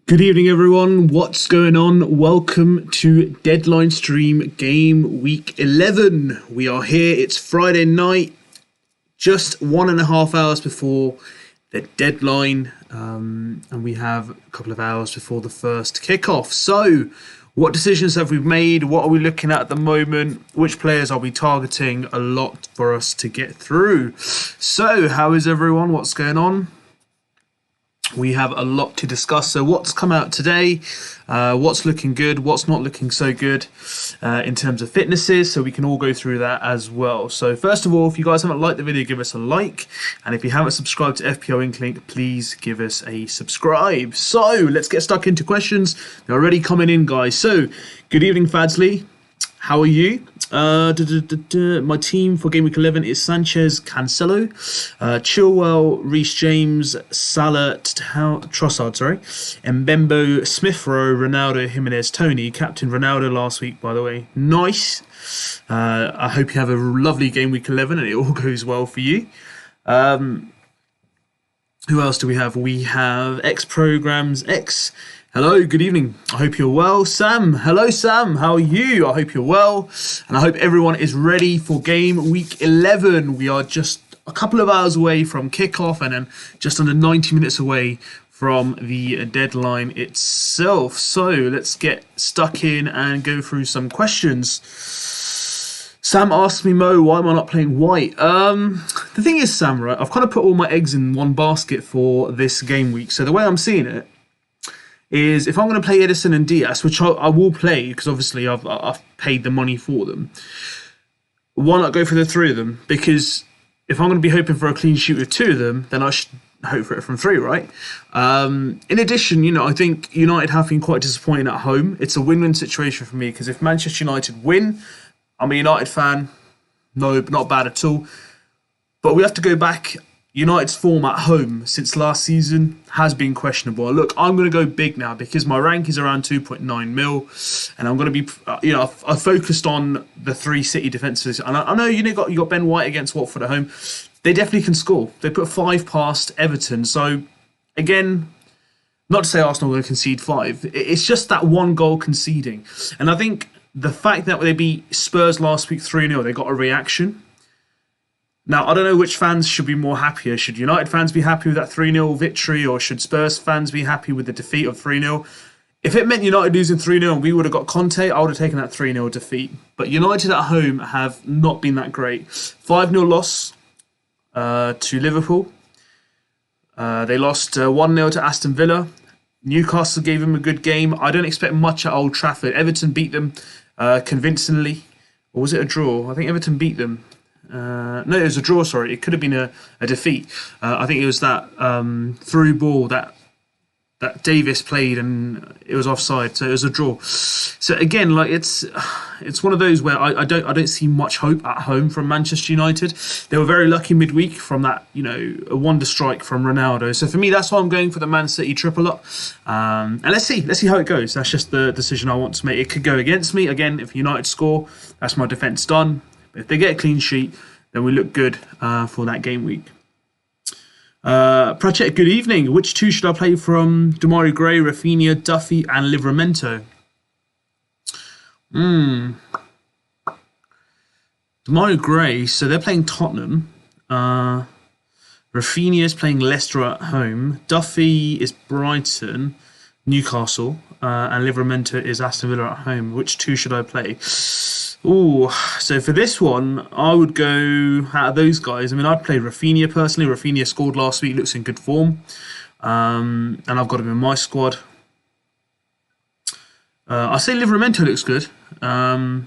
Good evening, everyone. What's going on? Welcome to Deadline Stream Game Week 11. We are here. It's Friday night, just 1.5 hours before the deadline, and we have a couple of hours before the first kickoff. So, what decisions have we made? What are we looking at the moment? Which players are we targeting? A lot for us to get through. So, how is everyone? What's going on? We have a lot to discuss. So what's come out today, what's looking good, what's not looking so good in terms of fitnesses, so we can all go through that as well. So first of all, if you guys haven't liked the video, give us a like, and if you haven't subscribed to FPL Inklink, please give us a subscribe. So let's get stuck into questions. They're already coming in, guys. So good evening, Fadsley. How are you? My team for Game Week 11 is Sanchez, Cancelo, Chilwell, Reece James, Salah, Trossard, Mbembo, Smith Rowe, Ronaldo, Jimenez, Tony. Captain Ronaldo last week, by the way. Nice. I hope you have a lovely Game Week 11 and it all goes well for you. Who else do we have? We have X Programs X. Hello, good evening. I hope you're well. Sam, hello Sam, how are you? I hope you're well. And I hope everyone is ready for Game Week 11. We are just a couple of hours away from kickoff and then just under 90 minutes away from the deadline itself. So let's get stuck in and go through some questions. Sam asked me, Mo, why am I not playing white? The thing is, Sam, right, I've kind of put all my eggs in one basket for this game week. So the way I'm seeing it is if I'm going to play Edison and Diaz, which I will play because obviously I've paid the money for them, why not go for the three of them? Because if I'm going to be hoping for a clean sheet with two of them, then I should hope for it from three, right? In addition, I think United have been quite disappointing at home. It's a win-win situation for me because if Manchester United win, I'm a United fan. No, not bad at all. But we have to go back. United's form at home since last season has been questionable. Look, I'm going to go big now because my rank is around 2.9 mil, and I'm going to be, I've focused on the three City defences. And I know you got Ben White against Watford at home. They definitely can score. They put 5 past Everton. So again, not to say Arsenal are going to concede 5. It's just that one goal conceding, and I think the fact that they beat Spurs last week 3-0, they got a reaction. Now, I don't know which fans should be more happier. Should United fans be happy with that 3-0 victory, or should Spurs fans be happy with the defeat of 3-0? If it meant United losing 3-0 and we would have got Conte, I would have taken that 3-0 defeat. But United at home have not been that great. 5-0 loss to Liverpool. They lost 1-0 to Aston Villa. Newcastle gave them a good game. I don't expect much at Old Trafford. Everton beat them convincingly. Or was it a draw? I think Everton beat them. No, it was a draw, sorry. It could have been a defeat. I think it was that through ball that Davis played and it was offside, so it was a draw. So again, like it's one of those where I don't see much hope at home from Manchester United. They were very lucky midweek from that, a wonder strike from Ronaldo. So for me, that's why I'm going for the Man City triple up. And let's see how it goes. That's just the decision I want to make. It could go against me. Again, if United score, that's my defence done. If they get a clean sheet, then we look good for that game week. Pratchett, good evening. Which two should I play from Demarai Gray, Rafinha, Duffy, and Livramento? Demarai Gray, so they're playing Tottenham. Rafinha is playing Leicester at home. Duffy is Brighton, Newcastle, and Livramento is Aston Villa at home. Which two should I play? Ooh, so for this one, I would go out of those guys. I mean, I'd play Rafinha personally. Rafinha scored last week, looks in good form. And I've got him in my squad. I say Livramento looks good. At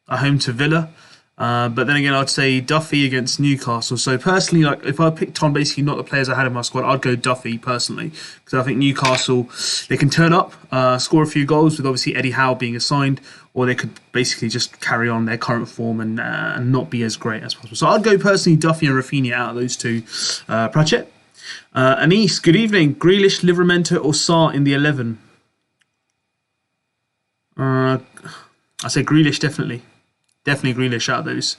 home to Villa. But then again, I'd say Duffy against Newcastle. So personally, like if I picked on basically not the players I had in my squad, I'd go Duffy personally. Because I think Newcastle, they can turn up, score a few goals with obviously Eddie Howe being assigned, or they could basically just carry on their current form and not be as great as possible. So I'd go personally Duffy and Rafinha out of those two. Pratchett. Anise, good evening. Grealish, Livramento or Sarr in the 11? I say Grealish definitely. Definitely Grealish out of those.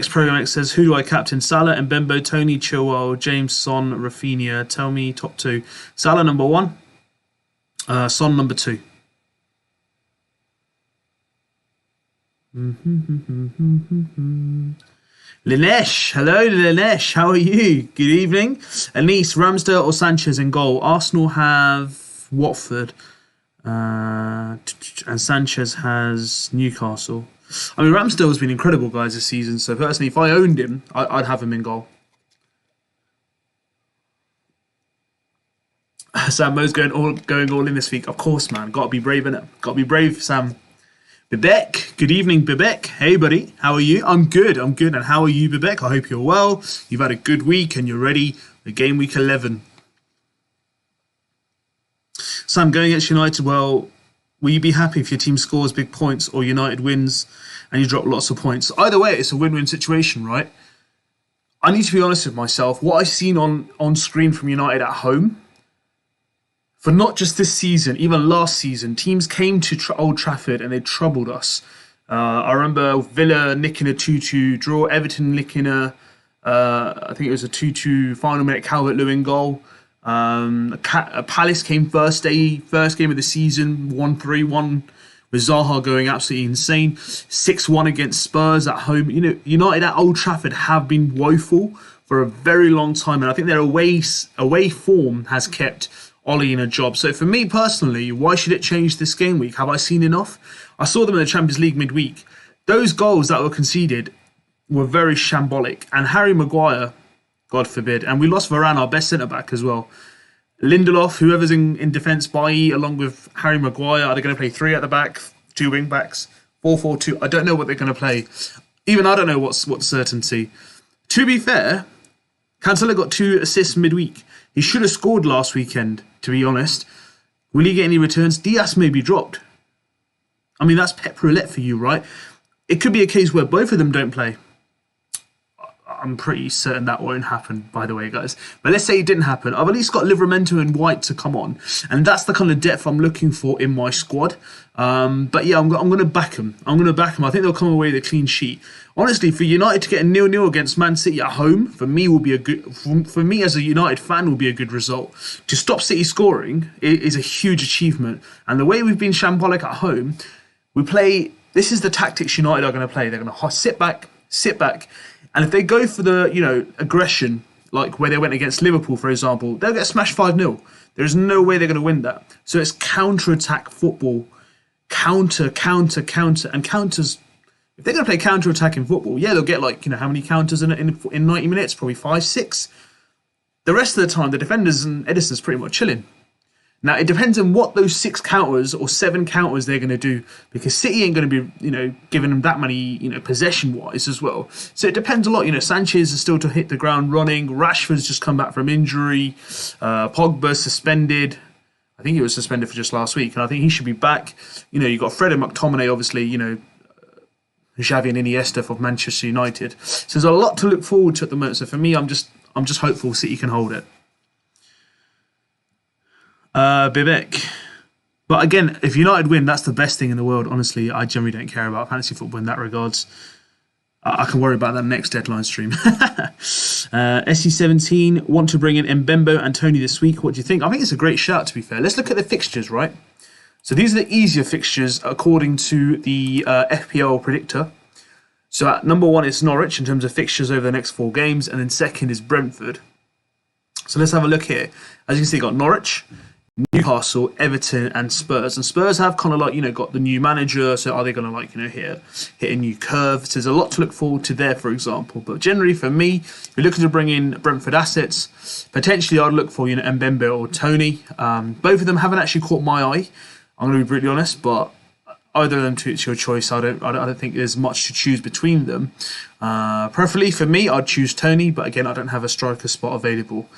Program X says, who do I captain? Salah, Mbembo, Tony, Chilwell, James, Son, Rafinha. Tell me top 2. Salah number 1. Son number 2. Linesh, hello Linesh, how are you? Good evening. Anise, Ramsdale or Sanchez in goal? Arsenal have Watford, and Sanchez has Newcastle. I mean, Ramsdale has been incredible, guys, this season. So personally, if I owned him, I'd have him in goal. Sam Mo's going all in this week. Of course, man. Got to be brave, innit? Got to be brave, Sam. Bibek, good evening, Bibek. Hey, buddy, how are you? I'm good. And how are you, Bibek? I hope you're well. You've had a good week and you're ready for game week 11. Sam, going against United, well, will you be happy if your team scores big points or United wins and you drop lots of points? Either way, it's a win-win situation, right? I need to be honest with myself. What I've seen on screen from United at home, for not just this season, even last season, teams came to Old Trafford and they troubled us. I remember Villa nicking a 2-2 draw, Everton nicking I think it was a 2-2 final minute Calvert-Lewin goal. Palace came first game of the season, 1-3-1 with Zaha going absolutely insane. 6-1 against Spurs at home. You know, United at Old Trafford have been woeful for a very long time, and I think their away form has kept Ollie in a job. So for me personally, why should it change this game week? Have I seen enough? I saw them in the Champions League midweek. Those goals that were conceded were very shambolic. And Harry Maguire, God forbid, and we lost Varane, our best centre-back as well. Lindelof, whoever's in defence, Bailly, along with Harry Maguire, are they going to play 3 at the back, 2 wing-backs, 4-4-2? I don't know what they're going to play. Even I don't know what's certainty. To be fair, Cancelo got 2 assists midweek. He should have scored last weekend, to be honest. Will he get any returns? Diaz may be dropped. I mean, that's Pep roulette for you, right? It could be a case where both of them don't play. I'm pretty certain that won't happen, by the way, guys. But let's say it didn't happen. I've at least got Livramento and White to come on. And that's the kind of depth I'm looking for in my squad. But yeah, I'm going to back them. I think they'll come away with a clean sheet. Honestly, for United to get a 0-0 against Man City at home, for me as a United fan, will be a good result. To stop City scoring is a huge achievement. And the way we've been shambolic at home, this is the tactics United are going to play. They're going to sit back. And if they go for the, aggression, like where they went against Liverpool, for example, they'll get smashed 5-0. There's no way they're going to win that. So it's counter-attack football. Counter. And counters, if they're going to play counter-attack in football, yeah, they'll get how many counters in 90 minutes? Probably 5, 6. The rest of the time, the defenders and Edison's pretty much chilling. Now, it depends on what those 6 counters or 7 counters they're going to do, because City ain't going to be, giving them that many, possession-wise as well. So it depends a lot. Sanchez is still to hit the ground running. Rashford's just come back from injury. Pogba's suspended. I think he was suspended for just last week, and I think he should be back. You've got Fred and McTominay, obviously, Xavi and Iniesta for Manchester United. So there's a lot to look forward to at the moment. So for me, I'm just hopeful City can hold it. Bibek. But again, if United win, that's the best thing in the world. Honestly, I generally don't care about fantasy football in that regards. I can worry about that next deadline stream. SE17 want to bring in Mbembo and Tony this week. What do you think? I think it's a great shout, to be fair. Let's look at the fixtures, right? So these are the easier fixtures according to the FPL predictor. So at number 1 is Norwich in terms of fixtures over the next 4 games, and then second is Brentford. So let's have a look here. As you can see, got Norwich, Newcastle, Everton, and Spurs. And Spurs have kind of got the new manager. So are they going to hit a new curve? So there's a lot to look forward to there, for example. But generally, for me, if you're looking to bring in Brentford assets, potentially I'd look for Mbembo or Tony. Both of them haven't actually caught my eye. I'm going to be brutally honest, but either of them, it's your choice. I don't think there's much to choose between them. Preferably for me, I'd choose Tony, but again, I don't have a striker spot available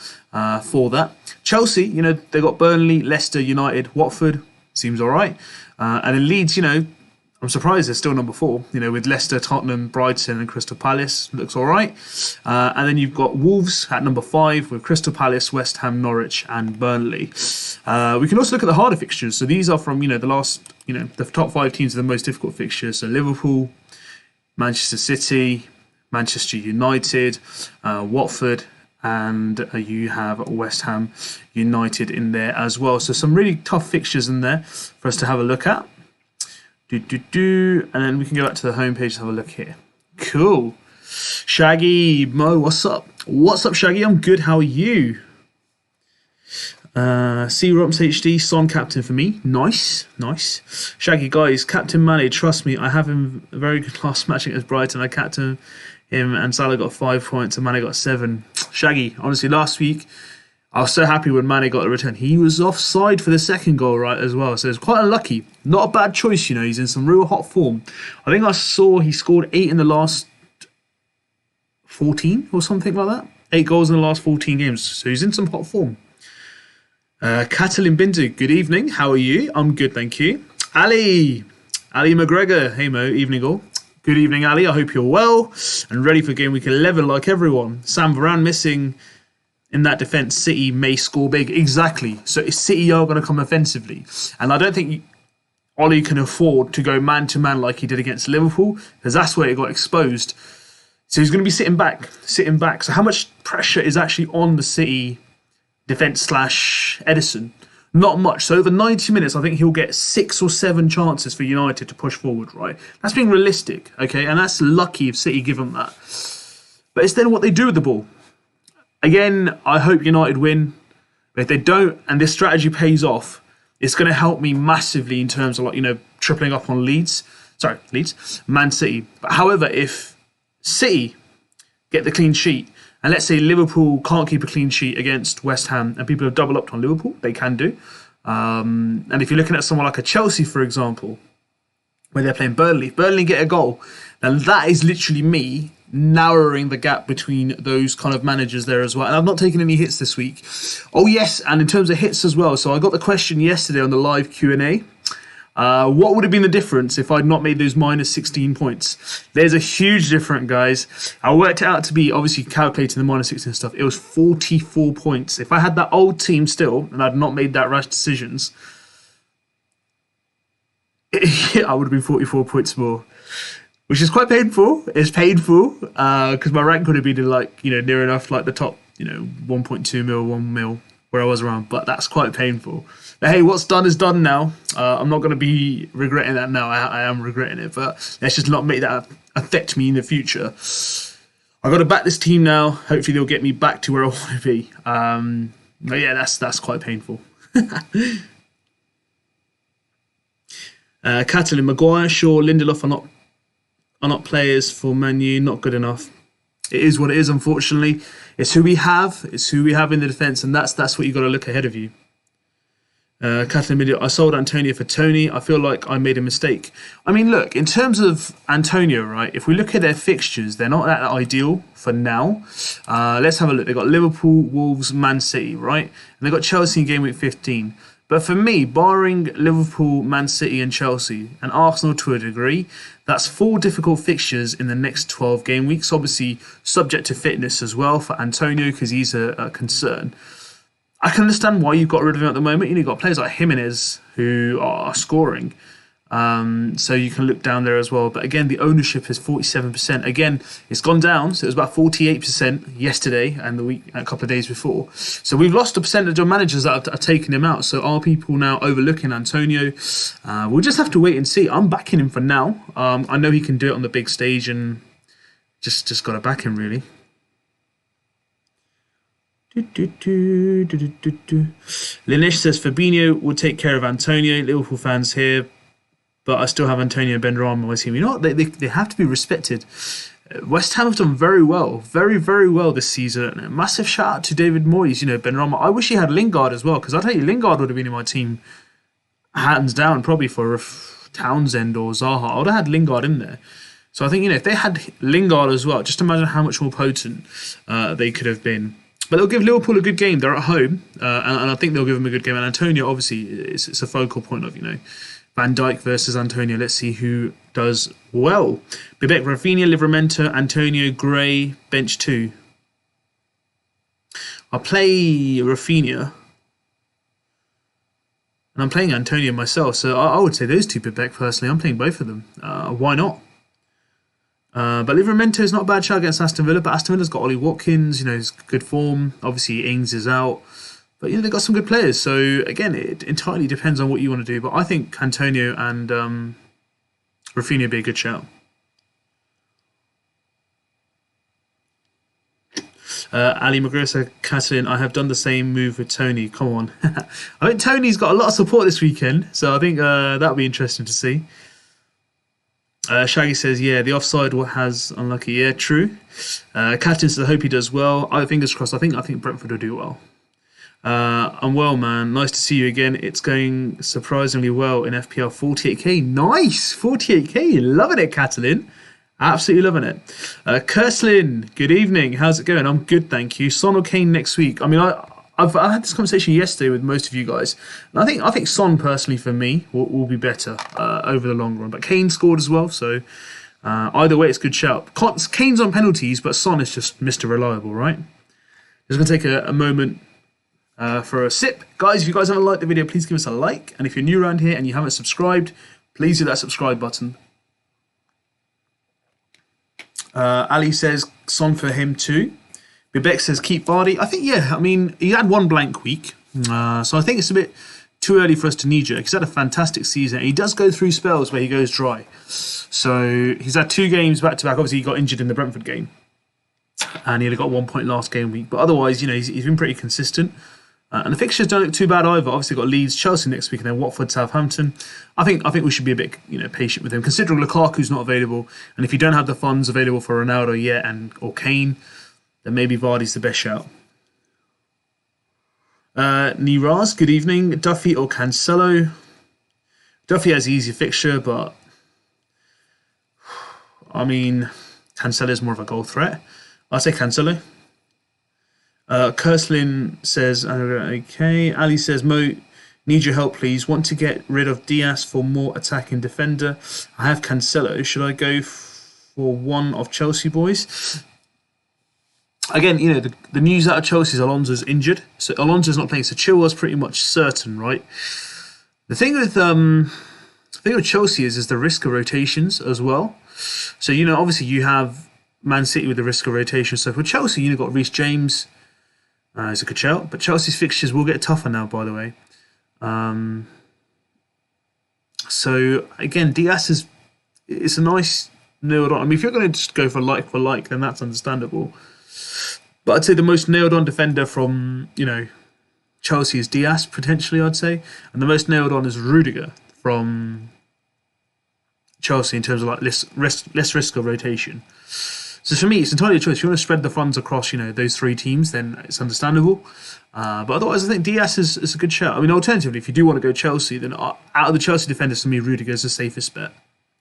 for that. Chelsea, they got Burnley, Leicester, United, Watford, seems all right. And in Leeds, I'm surprised they're still number 4, with Leicester, Tottenham, Brighton, and Crystal Palace. Looks all right. And then you've got Wolves at number 5 with Crystal Palace, West Ham, Norwich, and Burnley. We can also look at the harder fixtures. So these are from, the last, the top 5 teams are the most difficult fixtures. So Liverpool, Manchester City, Manchester United, Watford, and you have West Ham United in there as well. So some really tough fixtures in there for us to have a look at. And then we can go back to the homepage and have a look here. Cool. Shaggy, Mo, what's up? What's up, Shaggy? I'm good. How are you? C-Romps HD, Son captain for me. Nice. Shaggy, guys, Captain Mane, trust me, I have him a very good last match against Brighton. I captained him and Salah got 5 points and Mane got 7. Shaggy, honestly, last week, I was so happy when Mane got the return. He was offside for the second goal, right, as well. So it's quite unlucky. Not a bad choice, he's in some real hot form. I think I saw he scored 8 in the last 14 or something like that. 8 goals in the last 14 games. So he's in some hot form. Catalin Bindu, good evening. How are you? I'm good, thank you. Ali McGregor. Hey Mo, evening all. Good evening, Ali. I hope you're well and ready for game week 11 like everyone. Sam Varane missing in that defence. City may score big. Exactly. So City are going to come offensively. And I don't think Ollie can afford to go man-to-man like he did against Liverpool because that's where it got exposed. So he's going to be sitting back. So how much pressure is actually on the City defence / Edison? Not much. So over 90 minutes, I think he'll get 6 or 7 chances for United to push forward, right? That's being realistic, okay? And that's lucky if City give them that. But it's then what they do with the ball. Again, I hope United win. But if they don't, and this strategy pays off, it's going to help me massively in terms of tripling up on Man City. But however, if City get the clean sheet, and let's say Liverpool can't keep a clean sheet against West Ham and people have double upped on Liverpool, they can do. And if you're looking at someone like a Chelsea, for example, where they're playing Burnley, if Burnley get a goal, then that is literally me narrowing the gap between those kind of managers there as well. And I've not taken any hits this week. Oh, yes, and in terms of hits as well. So I got the question yesterday on the live Q&A. What would have been the difference if I'd not made those minus 16 points? There's a huge difference, guys. I worked it out to be, obviously calculating the minus 16 stuff, it was 44 points. If I had that old team still, and I'd not made that rash decisions, I would have been 44 points more. Which is quite painful. It's painful, because my rank would have been near enough the top, 1.2 mil, 1 mil, where I was around. But that's quite painful. But hey, what's done is done now. I'm not going to be regretting that now. I am regretting it, but let's just not make that affect me in the future. I've got to back this team now. Hopefully they'll get me back to where I want to be. But yeah, that's quite painful. Catalin, Maguire, Shaw, Lindelof are not players for Man U. Not good enough. It is what it is, unfortunately. It's who we have. It's who we have in the defence, and that's what you've got to look ahead of you. Kathleen, I sold Antonio for Tony. I feel like I made a mistake. I mean, look, in terms of Antonio, right, if we look at their fixtures, they're not that ideal for now. Let's have a look. They've got Liverpool, Wolves, Man City, right? And they've got Chelsea in game week 15. But for me, barring Liverpool, Man City and Chelsea, and Arsenal to a degree, that's 4 difficult fixtures in the next 12 game weeks. Obviously, subject to fitness as well for Antonio, because he's a concern. I can understand why you've got rid of him at the moment. You've got players like Jimenez who are scoring. So you can look down there as well. But again, the ownership is 47%. Again, it's gone down. So it was about 48% yesterday and a couple of days before. So we've lost a percentage of managers that have taken him out. So are people now overlooking Antonio? We'll just have to wait and see. I'm backing him for now. I know he can do it on the big stage, and just got to back him, really. Linesh says Fabinho will take care of Antonio. Liverpool fans here, but I still have Antonio and Benrahma on my team. You know what? They have to be respected. West Ham have done very well, very, very well this season. A massive shout out to David Moyes. Benrahma. I wish he had Lingard as well, because I tell you, Lingard would have been in my team hands down, probably for Townsend or Zaha. I would have had Lingard in there. So I think if they had Lingard as well, just imagine how much more potent they could have been. But they'll give Liverpool a good game. They're at home, and I think they'll give them a good game. And Antonio, obviously, it's a focal point of, Van Dijk versus Antonio. Let's see who does well. Bibek, Rafinha, Livramento, Antonio, Gray, bench 2. I'll play Rafinha. And I'm playing Antonio myself. So I would say those two, Bibek, personally. I'm playing both of them. Why not? But Livramento is not a bad shout against Aston Villa, but Aston Villa's got Ollie Watkins, he's good form. Obviously, Ings is out. But, they've got some good players. So, again, it entirely depends on what you want to do. But I think Antonio and Rafinha would be a good shout. Ali Magressa Catalin, I have done the same move with Tony. Come on. I think Tony's got a lot of support this weekend. So, I think that'll be interesting to see. Shaggy says, yeah, the offside has unlucky. Yeah, true. Captain says, I hope he does well. Fingers crossed. I think Brentford will do well. I'm well, man. Nice to see you again. It's going surprisingly well in FPL. 48k. Nice. 48k. Loving it, Catalin. Absolutely loving it. Kerslin, good evening. How's it going? I'm good, thank you. Son or Kane next week? I mean, I had this conversation yesterday with most of you guys, and I think Son personally for me will be better over the long run. But Kane scored as well, so either way, it's a good shout. Kane's on penalties, but Son is just Mr. Reliable, right? Just gonna take a moment for a sip, guys. If you guys haven't liked the video, please give us a like, and if you're new around here and you haven't subscribed, please do that subscribe button. Ali says Son for him too. Bibek says keep Vardy. I think, yeah, I mean, he had one blank week. So I think it's a bit too early for us to knee-jerk. He's had a fantastic season. He does go through spells where he goes dry. So he's had 2 games back-to-back. Obviously, he got injured in the Brentford game. And he only got 1 point last game week. But otherwise, he's been pretty consistent. And the fixtures don't look too bad either. Obviously, got Leeds, Chelsea next week, and then Watford, Southampton. I think we should be a bit patient with him, considering Lukaku's not available. And if you don't have the funds available for Ronaldo yet or Kane, then maybe Vardy's the best shout. Niraz, good evening. Duffy or Cancelo? Duffy has the easier fixture, but I mean, Cancelo's more of a goal threat. I'll say Cancelo. Kerslin says, okay. Ali says, Mo, need your help, please. Want to get rid of Diaz for more attacking defender. I have Cancelo. Should I go for one of Chelsea boys? Again, the news out of Chelsea is Alonso's injured. So Alonso's not playing. So Chilwell's pretty much certain, right? The thing with Chelsea is the risk of rotations as well. So, obviously you have Man City with the risk of rotation. So for Chelsea, you've got Reece James. It's a good shout. But Chelsea's fixtures will get tougher now, by the way. So, again, Diaz it's a nice nailed-on. I mean, if you're going to just go for like, then that's understandable. But I'd say the most nailed-on defender from, Chelsea is Diaz, potentially, I'd say. And the most nailed-on is Rudiger from Chelsea in terms of less risk of rotation. So for me, it's entirely a choice. If you want to spread the funds across, those 3 teams, then it's understandable. But otherwise, I think Diaz is a good shout. I mean, alternatively, if you do want to go Chelsea, then out of the Chelsea defenders, for me, Rudiger is the safest bet.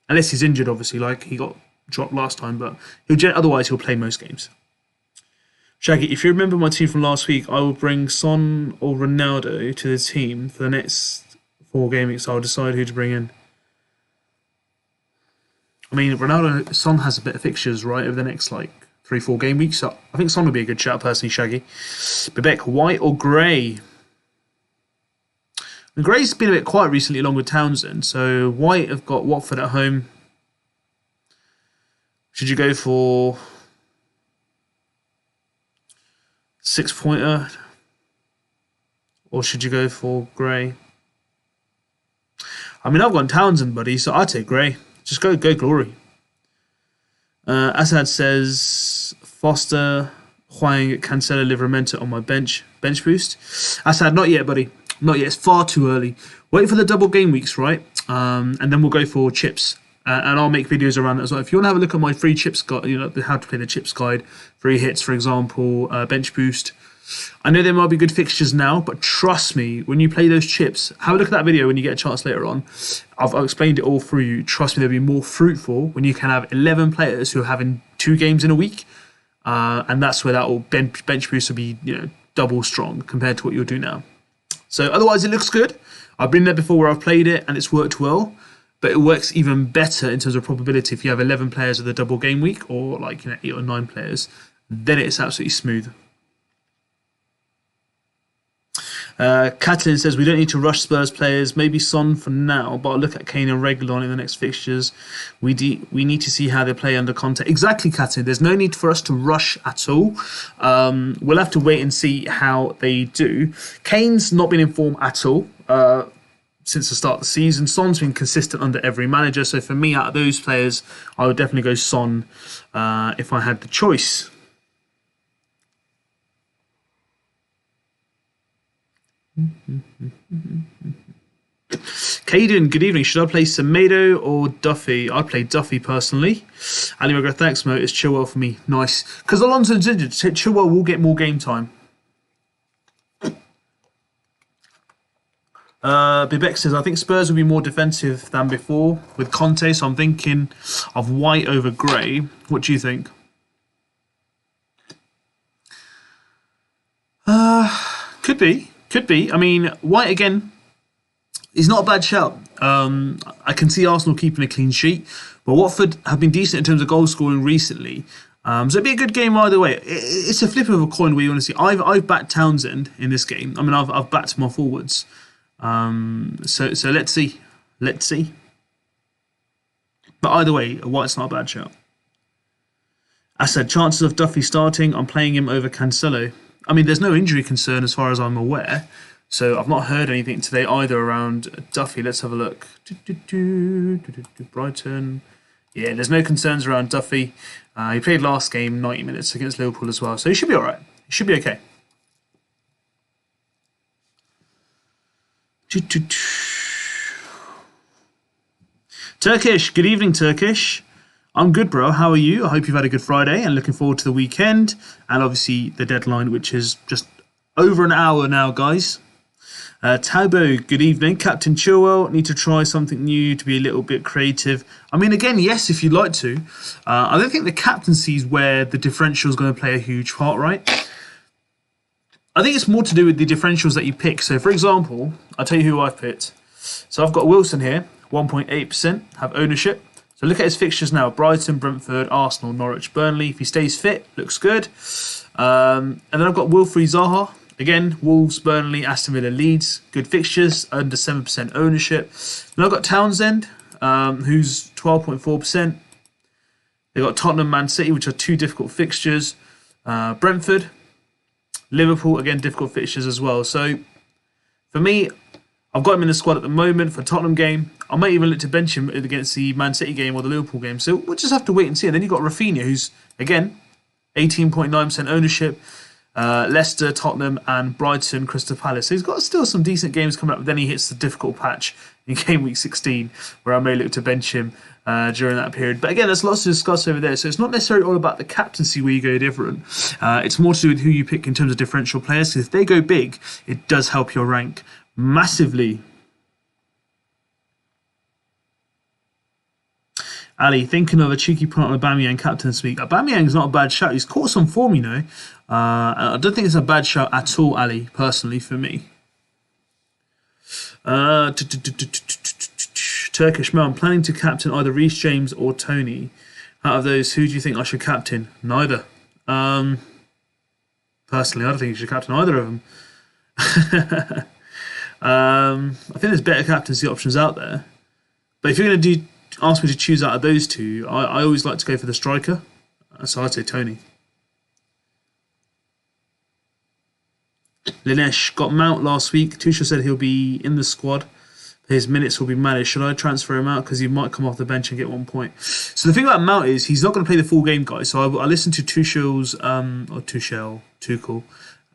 Unless he's injured, obviously, like he got dropped last time. But otherwise, he'll play most games. Shaggy, if you remember my team from last week, I will bring Son or Ronaldo to the team for the next 4 game weeks. So I'll decide who to bring in. I mean, Son has a bit of fixtures, right, over the next, 3-4 game weeks. So I think Son would be a good shout, personally, Shaggy. Bebek, white or grey? Grey's been a bit quiet recently, along with Townsend. So white have got Watford at home. Should you go for 6-pointer? Or should you go for grey? I mean, I've gone Townsend, buddy, so I'd take grey. Just go glory. Assad says, Foster, Huang, Cancelo, Livramento on my bench boost. Assad, not yet, buddy. Not yet. It's far too early. Wait for the double game weeks, right? And then we'll go for chips. And I'll make videos around that as well. If you want to have a look at my free chips guide, how to play the chips guide, free hits, for example, bench boost. I know there might be good fixtures now, but trust me, when you play those chips, have a look at that video when you get a chance later on. I've explained it all through you. Trust me, they'll be more fruitful when you can have 11 players who are having 2 games in a week. And that's where that will bench boost will be, double strong compared to what you'll do now. So otherwise, it looks good. I've been there before where I've played it and it's worked well. But it works even better in terms of probability if you have 11 players of the double game week or 8 or 9 players. Then it's absolutely smooth. Catalin says we don't need to rush Spurs players. Maybe Son for now, but I'll look at Kane and Reguilon in the next fixtures. We need to see how they play under Conte. Exactly, Catalin. There's no need for us to rush at all. We'll have to wait and see how they do. Kane's not been in form at all since the start of the season. Son's been consistent under every manager. So for me, out of those players, I would definitely go Son if I had the choice. Caden, good evening. Should I play Semedo or Duffy? I'd play Duffy personally. Ali McGrath, thanks, Mo. It's Chilwell for me. Nice. Because Alonso's injured, Chilwell will get more game time. Bibek says, I think Spurs will be more defensive than before with Conte, so I'm thinking of white over grey. What do you think? Could be. Could be. I mean, white again is not a bad shout. I can see Arsenal keeping a clean sheet, but Watford have been decent in terms of goal scoring recently. So it'd be a good game either way. It's a flip of a coin where you want to see. I've backed Townsend in this game. I mean, I've backed my forwards. So let's see. Let's see. But either way, white's not a bad shout. I said chances of Duffy starting. I'm playing him over Cancelo. I mean, there's no injury concern as far as I'm aware. So I've not heard anything today either around Duffy. Let's have a look. Brighton. Yeah, there's no concerns around Duffy. He played last game, 90 minutes against Liverpool as well. So he should be all right. He should be okay. Turkish. Good evening, Turkish. I'm good, bro. How are you? I hope you've had a good Friday and looking forward to the weekend. And obviously the deadline, which is just over an hour now, guys. Taubo, good evening. Captain Chilwell, need to try something new to be a little bit creative. I mean, again, yes, if you'd like to. I don't think the captaincy is where the differential is going to play a huge part, right? I think it's more to do with the differentials that you pick. So, for example, I'll tell you who I've picked. So I've got Wilson here, 1.8%, have ownership. So look at his fixtures now. Brighton, Brentford, Arsenal, Norwich, Burnley. If he stays fit, looks good. And then I've got Wilfried Zaha. Again, Wolves, Burnley, Aston Villa, Leeds. Good fixtures, under 7% ownership. Then I've got Townsend, who's 12.4%. They've got Tottenham, Man City, which are two difficult fixtures. Brentford, Liverpool, again, difficult fixtures as well. So for me, I've got him in the squad at the moment for Tottenham game. I might even look to bench him against the Man City game or the Liverpool game. So we'll just have to wait and see. And then you've got Rafinha, who's, again, 18.9% ownership. Leicester, Tottenham, and Brighton, Crystal Palace. So he's got still some decent games coming up. But then he hits the difficult patch in game week 16, where I may look to bench him during that period. But again, there's lots to discuss over there. So it's not necessarily all about the captaincy where you go different. It's more to do with who you pick in terms of differential players. Because if they go big, it does help your rank massively. Ali, thinking of a cheeky point on Aubameyang captain this week. Aubameyang's not a bad shout. He's caught some form, you know. I don't think it's a bad shout at all, Ali, personally, for me. Turkish Mel, I'm planning to captain either Reece James or Tony. Out of those, who do you think I should captain? Neither. Personally, I don't think you should captain either of them. I think there's better captaincy options out there. But if you're going to ask me to choose out of those two, I always like to go for the striker. So I'd say Tony. Linesh got Mount last week. Tuchel said he'll be in the squad. His minutes will be managed. Should I transfer him out? Because he might come off the bench and get 1 point. So the thing about Mount is he's not going to play the full game, guys. So I listened to Tuchel's, or Tuchel.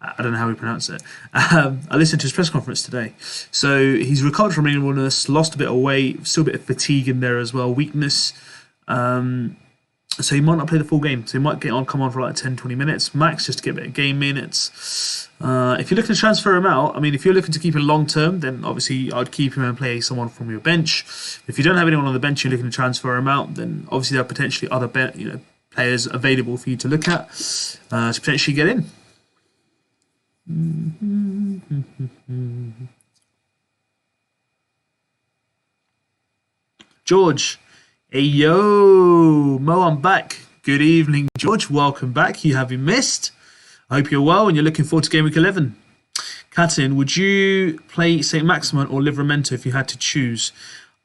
I don't know how we pronounce it. I listened to his press conference today. So he's recovered from an illness, lost a bit of weight, still a bit of fatigue in there as well, weakness. So he might not play the full game. So he might come on for like 10, 20 minutes max just to get a bit of game minutes. If you're looking to transfer him out, I mean, if you're looking to keep him long term, then obviously I'd keep him and play someone from your bench. If you don't have anyone on the bench you're looking to transfer him out, then obviously there are potentially other players available for you to look at to potentially get in. George, hey yo, Mo, I'm back. Good evening, George. Welcome back. You have been missed. I hope you're well and you're looking forward to Game Week 11. Katin, would you play St. Maximin or Livramento if you had to choose?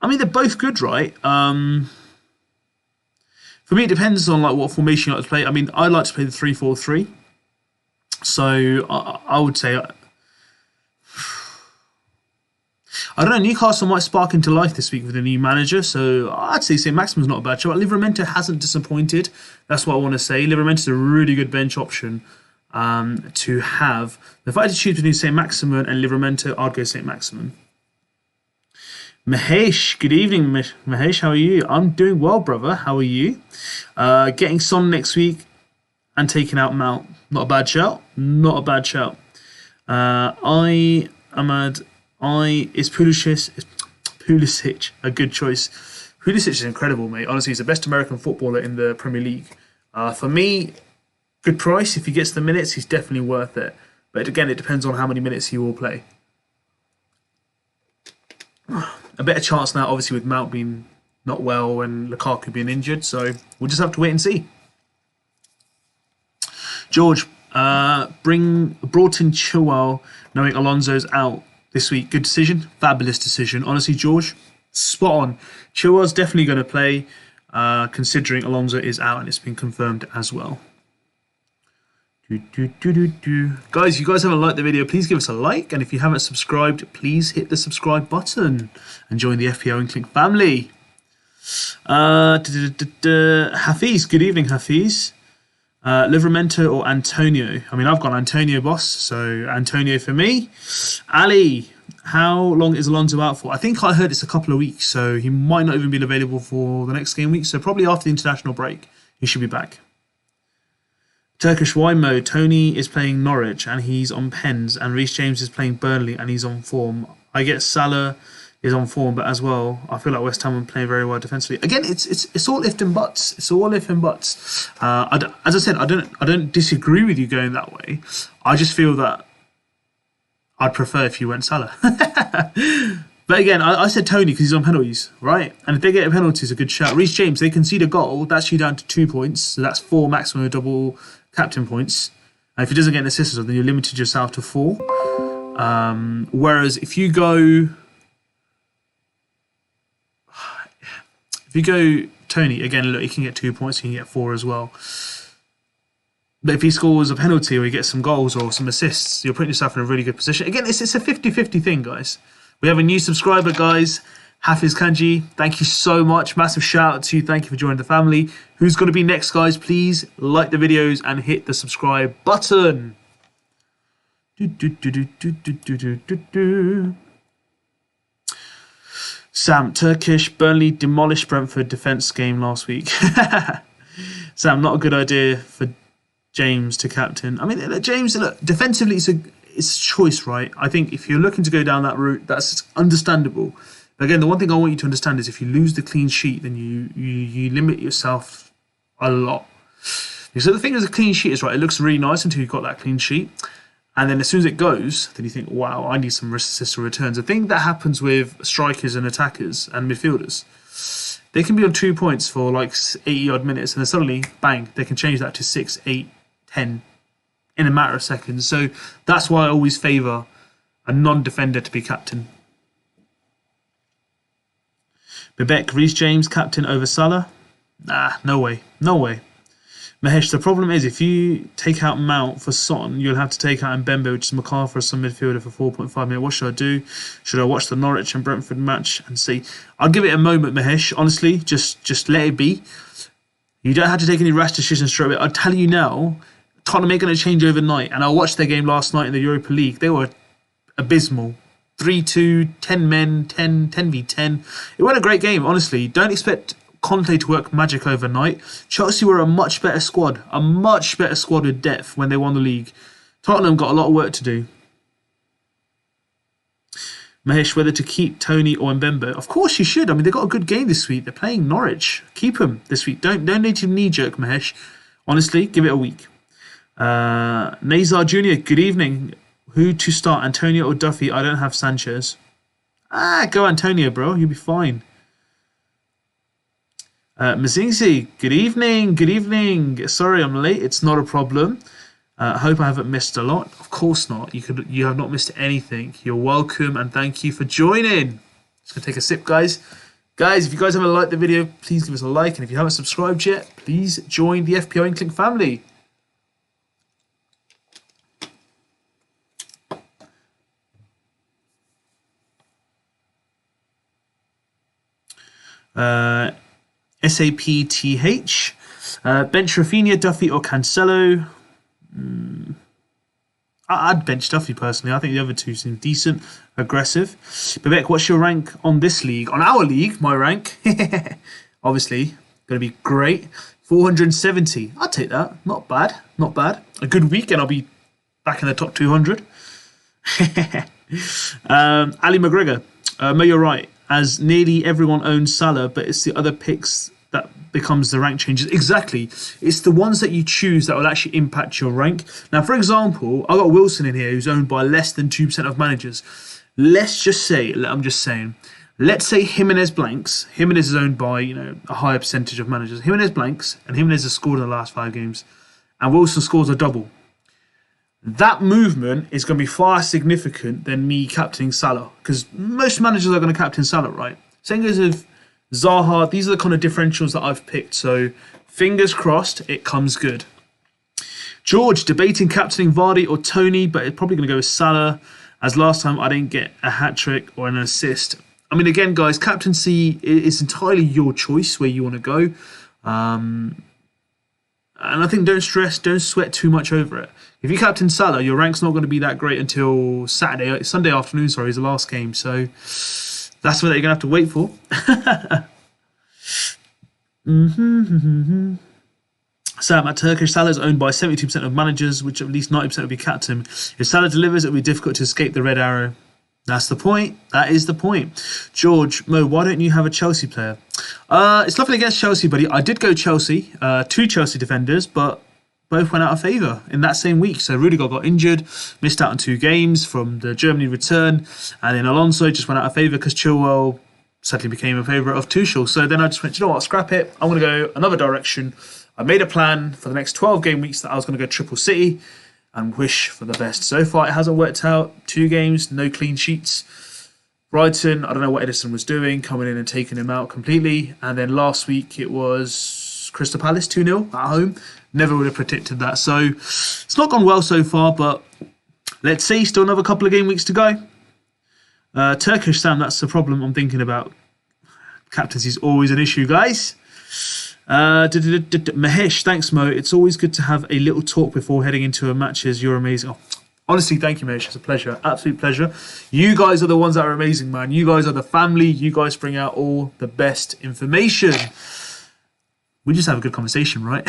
I mean, they're both good, right? For me, it depends on like what formation you like to play. I mean, I like to play the 3-4-3. So I would say, I don't know, Newcastle might spark into life this week with a new manager. So I'd say St. Maximin's not a bad shot. Livramento hasn't disappointed. That's what I want to say. Livramento's a really good bench option to have. If I had to choose between St. Maximin and Livramento, I'd go St. Maximin. Mahesh, good evening, Mahesh. How are you? I'm doing well, brother. How are you? Getting Son next week and taking out Mount. Not a bad shout. Not a bad shout. Is Pulisic a good choice? Pulisic is incredible, mate. Honestly, he's the best American footballer in the Premier League. For me, good price. If he gets the minutes, he's definitely worth it. But again, it depends on how many minutes he will play. A better chance now, obviously, with Mount being not well and Lukaku being injured. So we'll just have to wait and see. George, brought in Chilwell, knowing Alonso's out this week. Good decision. Fabulous decision. Honestly, George, spot on. Chilwell's definitely going to play, considering Alonso is out and it's been confirmed as well. Guys, if you guys haven't liked the video, please give us a like. And if you haven't subscribed, please hit the subscribe button and join the FPL and Clink family. Hafiz, good evening, Hafiz. Livramento or Antonio? I mean, I've got Antonio, boss. So Antonio for me. Ali, how long is Alonso out for? I think I heard it's a couple of weeks. So he might not even be available for the next game week. So probably after the international break, he should be back. Turkish wine mode. Tony is playing Norwich and he's on pens, and Reece James is playing Burnley and he's on form. I get Salah is on form, but as well, I feel like West Ham are playing very well defensively. Again, it's all if and buts. It's all if and buts. As I said, I don't disagree with you going that way. I just feel that I'd prefer if you went Salah. But again, I said Tony because he's on penalties, right? And if they get a penalty, it's a good shout. Reece James, they concede a goal, that's you down to 2 points. So that's 4 maximum double captain points. And if he doesn't get an assist, then you're limited yourself to 4. Whereas if you go Tony, again, look, he can get 2 points, he can get 4 as well. But if he scores a penalty or he gets some goals or some assists, you're putting yourself in a really good position. Again, it's a 50-50 thing, guys. We have a new subscriber, guys. Hafiz Kanji, thank you so much. Massive shout out to you. Thank you for joining the family. Who's going to be next, guys? Please like the videos and hit the subscribe button. Sam, Turkish Burnley demolished Brentford defence game last week. Sam, not a good idea for James to captain. I mean, James, look, defensively, it's a choice, right? I think if you're looking to go down that route, that's understandable. But again, the one thing I want you to understand is if you lose the clean sheet, then you limit yourself a lot. So the thing is, a clean sheet is right. It looks really nice until you've got that clean sheet. And then as soon as it goes, then you think, wow, I need some assists or returns. The thing that happens with strikers and attackers and midfielders, they can be on 2 points for like 80 odd minutes, and then suddenly, bang, they can change that to 6, 8, 10 in a matter of seconds. So that's why I always favour a non-defender to be captain. Bebek, Reece James, captain over Salah? Nah, no way. No way. Mahesh, the problem is if you take out Mount for Son, you'll have to take out Mbembe, which is McCarthy, as some midfielder for 4.5 minutes. What should I do? Should I watch the Norwich and Brentford match and see? I'll give it a moment, Mahesh. Honestly, just let it be. You don't have to take any rash decisions straight away. I'll tell you now, Tottenham ain't going to change overnight. And I watched their game last night in the Europa League. They were abysmal. 3-2, 10 men, 10v10. It wasn't a great game, honestly. Don't expect Conte to work magic overnight. Chelsea were a much better squad with depth when they won the league. Tottenham got a lot of work to do. Mahesh, whether to keep Tony or Mbembe? Of course you should. I mean, they got a good game this week. They're playing Norwich. Keep them this week. Don't need to knee-jerk, Mahesh. Honestly, give it a week. Nazar Jr., good evening. Who to start, Antonio or Duffy? I don't have Sanchez. Go Antonio, bro. You'll be fine. Mazingzi, good evening. Good evening. Sorry I'm late. It's not a problem. I hope I haven't missed a lot. Of course not. You have not missed anything. You're welcome and thank you for joining. Just gonna take a sip, guys. Guys, if you guys haven't liked the video, please give us a like. And if you haven't subscribed yet, please join the FPL Inklink family. SAPTH. Bench Rafinha, Duffy or Cancelo. I'd bench Duffy personally. I think the other two seem decent, aggressive. Babek, what's your rank on this league? On our league, my rank, obviously, going to be great. 470. I'll take that. Not bad. Not bad. A good week and I'll be back in the top 200. Ali McGregor. Mo, you're right. As nearly everyone owns Salah, but it's the other picks that becomes the rank changes. Exactly. It's the ones that you choose that will actually impact your rank. Now, for example, I've got Wilson in here who's owned by less than 2% of managers. Let's just say, I'm just saying, let's say Jimenez blanks. Jimenez is owned by, a higher percentage of managers. Jimenez blanks, and Jimenez has scored in the last 5 games. And Wilson scores a double. That movement is going to be far significant than me captaining Salah. Because most managers are going to captain Salah, right? Same goes with Zaha. These are the kind of differentials that I've picked. So fingers crossed it comes good. George, debating captaining Vardy or Tony, but it's probably going to go with Salah. As last time I didn't get a hat-trick or an assist. I mean, again, guys, captaincy is entirely your choice where you want to go. And I think don't sweat too much over it. If you captain Salah, your rank's not going to be that great until Sunday afternoon, is the last game. So that's what you're going to have to wait for. Sam, at Turkish, Salah is owned by 72% of managers, which at least 90% will be captain. If Salah delivers, it will be difficult to escape the red arrow. That's the point. That is the point. George, Mo, why don't you have a Chelsea player? It's nothing against Chelsea, buddy. I did go Chelsea, 2 Chelsea defenders, but both went out of favour in that same week. So Rudiger got injured, missed out on 2 games from the Germany return, and then Alonso just went out of favour because Chilwell sadly became a favourite of Tuchel. So then I just went, you know what, scrap it. I'm going to go another direction. I made a plan for the next 12 game weeks that I was going to go triple City and wish for the best. So far, it hasn't worked out. 2 games, no clean sheets. Brighton, I don't know what Edison was doing, coming in and taking him out completely. And then last week, it was Crystal Palace 2-0 at home. Never would have predicted that. So it's not gone well so far, but let's see. Still another couple of game weeks to go. Turkish Sam, that's the problem I'm thinking about. Captaincy is always an issue, guys. Mahesh, thanks Mo. It's always good to have a little talk before heading into a matches. You're amazing. Oh, honestly, thank you, Mahesh. It's a pleasure. Absolute pleasure. You guys are the ones that are amazing, man. You guys are the family. You guys bring out all the best information. We just have a good conversation, right?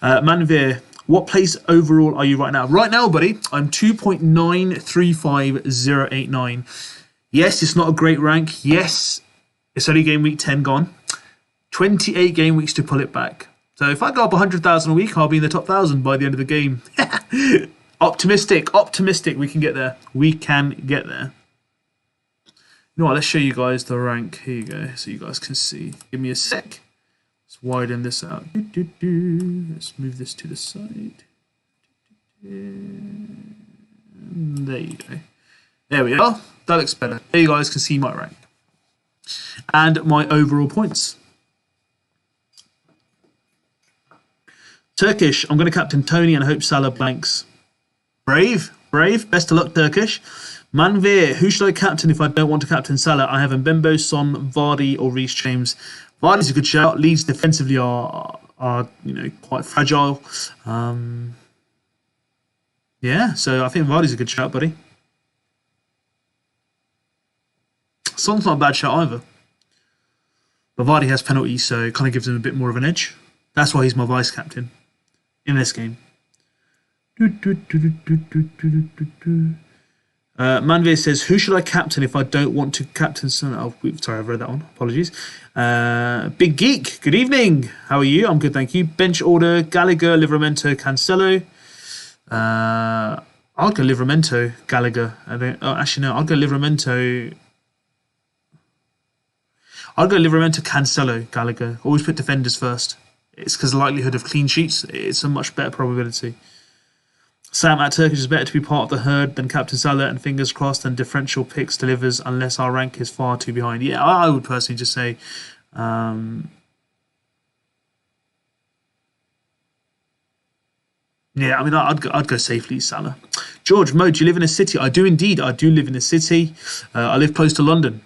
Manvir, what place overall are you right now? Right now, buddy, I'm 2.935089. Yes, it's not a great rank. Yes, it's only game week 10 gone. 28 game weeks to pull it back. So if I go up 100,000 a week, I'll be in the top 1,000 by the end of the game. Optimistic. We can get there. We can get there. You know what? Let's show you guys the rank. Here you go, so you guys can see. Give me a sec. Let's widen this out. Let's move this to the side. There you go. There we go. That looks better. There you guys can see my rank. And my overall points. Turkish, I'm going to captain Tony and hope Salah blanks. Brave. Best of luck, Turkish. Manvir, who should I captain if I don't want to captain Salah? I have Mbembo, Son, Vardy, or Reece James. Vardy's a good shout. Leeds defensively are quite fragile. Yeah, so I think Vardy's a good shout, buddy. Son's not a bad shout either. But Vardy has penalties, so it kind of gives him a bit more of an edge. That's why he's my vice captain in this game. Manvir says, who should I captain if I don't want to captain Son? Oh, sorry, I've read that one. Apologies. Big Geek, good evening. How are you? I'm good, thank you. Bench order, Gallagher, Livramento, Cancelo. I'll go Livramento, Gallagher. I'll go Livramento. I'll go Livramento, Cancelo, Gallagher. Always put defenders first It's because the likelihood of clean sheets, it's a much better probability. Sam at Turkish is better to be part of the herd than Captain Salah, and fingers crossed and differential picks delivers unless our rank is far too behind. Yeah, I would personally just say yeah, I mean, I'd go safely, Salah. George, Mo, do you live in a city? I do indeed. I do live in a city. I live close to London.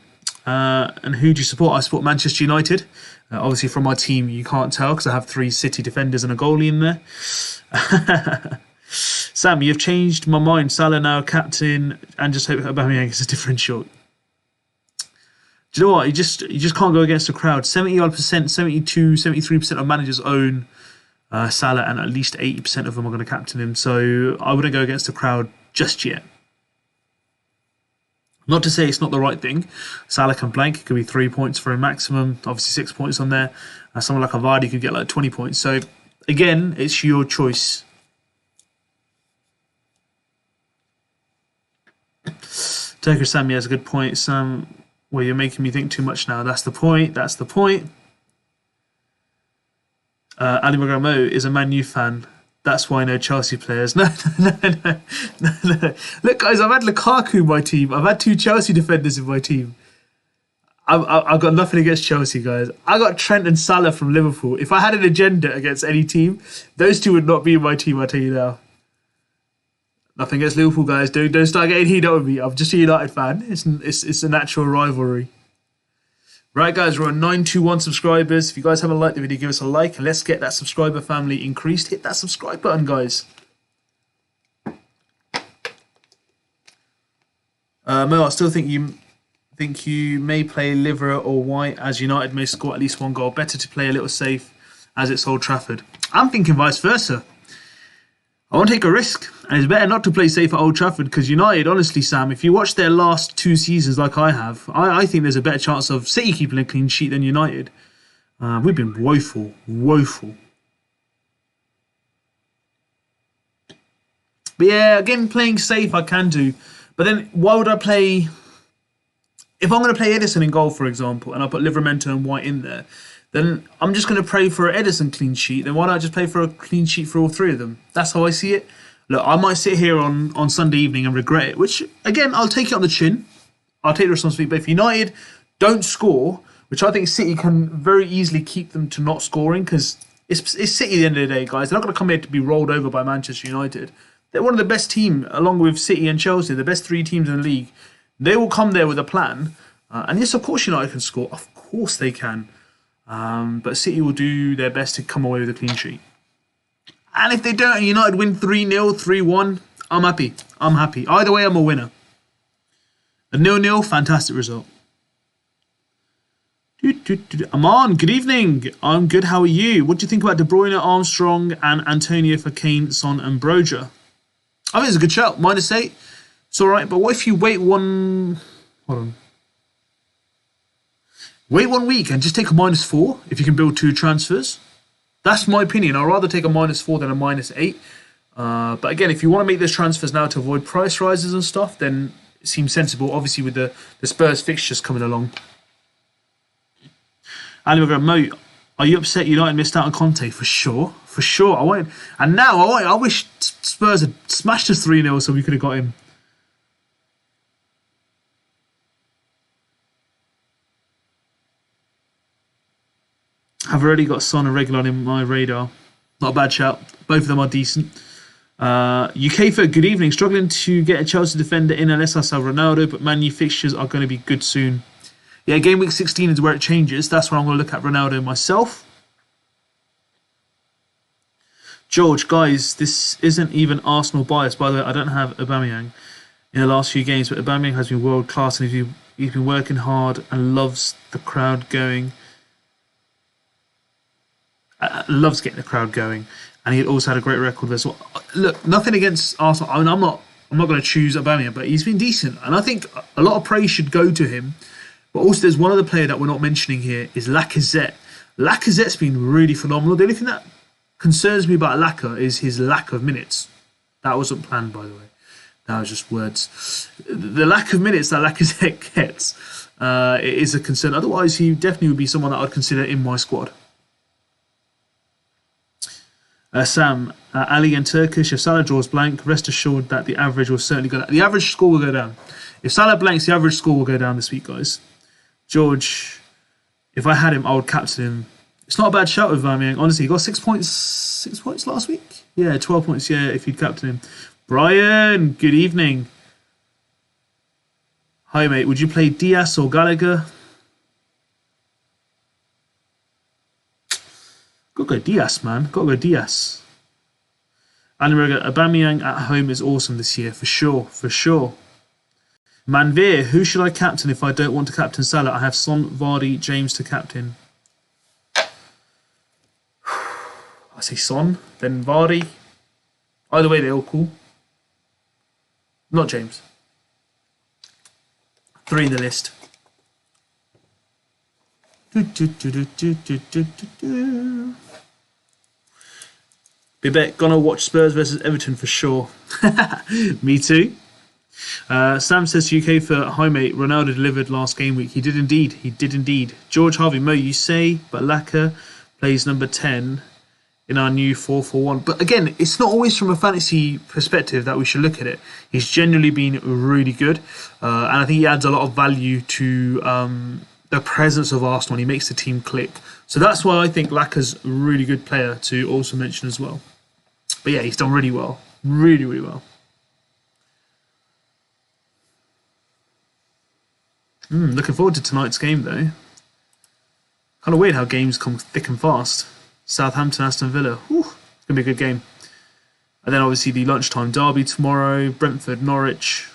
And who do you support? I support Manchester United. Obviously, from my team, you can't tell because I have 3 City defenders and a goalie in there. Sam, you've changed my mind. Salah now captain, and just hope Aubameyang is a differential. Do you know what? You just can't go against the crowd. 70-odd%, 72, 73% of managers own Salah, and at least 80% of them are going to captain him. So I wouldn't go against the crowd just yet. Not to say it's not the right thing. Salah can blank. It could be 3 points for a maximum. Obviously 6 points on there. Someone like Vardy could get like 20 points. So again, it's your choice. Turkish Sam, has a good point. Sam, well, you're making me think too much now. That's the point. That's the point. Ali Magramo is a Man U fan. That's why I know Chelsea players. No. Look, guys, I've had Lukaku in my team. I've had 2 Chelsea defenders in my team. I've got nothing against Chelsea, guys. I got Trent and Salah from Liverpool. If I had an agenda against any team, those 2 would not be in my team, I'll tell you now. Nothing against Liverpool, guys. Don't start getting heated up with me. I'm just a United fan. It's a natural rivalry. Right, guys, we're on 921 subscribers. If you guys haven't liked the video, give us a like, and let's get that subscriber family increased. Hit that subscribe button, guys. Mo, I still think you may play Liver or White, as United may score at least 1 goal. Better to play a little safe, as it's Old Trafford. I'm thinking vice versa. I want to take a risk, and it's better not to play safe at Old Trafford, because United, honestly, Sam, if you watch their last 2 seasons like I have, I think there's a better chance of City keeping a clean sheet than United. We've been woeful. But yeah, again, playing safe I can do. But then why would I play... If I'm going to play Edison in goal, for example, and I put Livramento and White in there, then I'm just going to pray for an Edison clean sheet. Then why don't I just play for a clean sheet for all 3 of them? That's how I see it. Look, I might sit here on Sunday evening and regret it, which, again, I'll take it on the chin. I'll take the responsibility. But if United don't score, which I think City can very easily keep them to not scoring, because it's City at the end of the day, guys. They're not going to come here to be rolled over by Manchester United. They're one of the best teams, along with City and Chelsea, the best 3 teams in the league. They will come there with a plan. And yes, of course United can score. Of course they can. But City will do their best to come away with a clean sheet. And if they don't, United win 3-0, 3-1, I'm happy. I'm happy. Either way, I'm a winner. A 0-0, fantastic result. Aman, good evening. I'm good. How are you? What do you think about De Bruyne, Armstrong, and Antonio for Kane, Son, and Broja? I think it's a good shout. -8. It's all right. But what if you wait one... Hold on. Wait 1 week and just take a -4 if you can build 2 transfers. That's my opinion. I'd rather take a -4 than a -8. But again, if you want to make those transfers now to avoid price rises and stuff, then it seems sensible, obviously, with the Spurs fixtures coming along. Ali McGrath, Mo, are you upset United missed out on Conte? For sure. For sure. I wish Spurs had smashed us 3-0 so we could have got him. I've already got Son and Reguilon in my radar. Not a bad shout. Both of them are decent. UK for good evening. Struggling to get a Chelsea defender in unless I sell Ronaldo, but Man U fixtures are going to be good soon. Yeah, game week 16 is where it changes. That's where I'm going to look at Ronaldo myself. George, guys, this isn't even Arsenal bias. By the way, I don't have Aubameyang in the last few games, but Aubameyang has been world class and he's been working hard and loves the crowd going. Loves getting the crowd going, and he also had a great record as well. Look, nothing against Arsenal. I mean, I'm not going to choose Aubameyang, but he's been decent, and I think a lot of praise should go to him. But also, there's one other player that we're not mentioning here is Lacazette. Lacazette's been really phenomenal. The only thing that concerns me about Laka is his lack of minutes. That wasn't planned, by the way. That was just words. The lack of minutes that Lacazette gets is a concern. Otherwise, he definitely would be someone that I'd consider in my squad. Sam, Ali and Turkish, if Salah draws blank, rest assured that the average will certainly go down. The average score will go down. If Salah blanks, the average score will go down this week, guys. George, if I had him, I would captain him. It's not a bad shout with Aubameyang. Honestly, he got 6 points. 6 points last week? Yeah, 12 points, yeah, if you'd captain him. Brian, good evening. Hi, mate. Would you play Diaz or Gallagher? Gotta go Diaz, man. Gotta go Diaz. Aubameyang at home is awesome this year, for sure, for sure. Manveer, who should I captain if I don't want to captain Salah? I have Son, Vardy, James to captain. I say Son, then Vardy. Either way, they're all cool. Not James. 3 in the list. Bibet, gonna watch Spurs versus Everton for sure. Me too. Sam says UK for high mate. Ronaldo delivered last game week. He did indeed. He did indeed. George Harvey, Mo, you say, but Laka plays number 10 in our new 4-4-1. But again, it's not always from a fantasy perspective that we should look at it. He's generally been really good. And I think he adds a lot of value to the presence of Arsenal. He makes the team click. So that's why I think Laka's a really good player to also mention as well. But yeah, he's done really well. Really, really well. Looking forward to tonight's game, though. Kind of weird how games come thick and fast. Southampton, Aston Villa. Whew, it's going to be a good game. And then obviously the lunchtime derby tomorrow. Brentford, Norwich.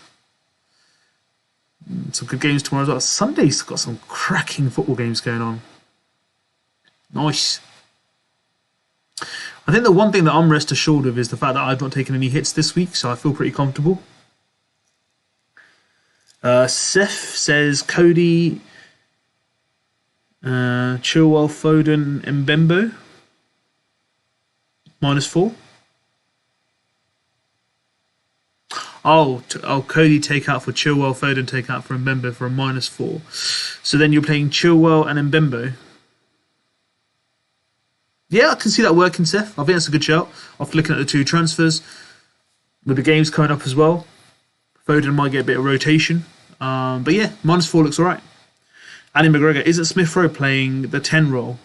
Some good games tomorrow as well. Sunday's got some cracking football games going on. Nice. I think the one thing that I'm rest assured of is the fact that I've not taken any hits this week, so I feel pretty comfortable. Seth says Cody, Chilwell, Foden, Mbembo. -4. Oh, Cody take out for Chilwell, Foden take out for Mbembo for a -4. So then you're playing Chilwell and Mbembo. Yeah, I can see that working, Seth. I think that's a good shout. After looking at the 2 transfers, with the games coming up as well, Foden might get a bit of rotation. But yeah, -4 looks alright. Andy McGregor, isn't Smith Rowe playing the 10 role?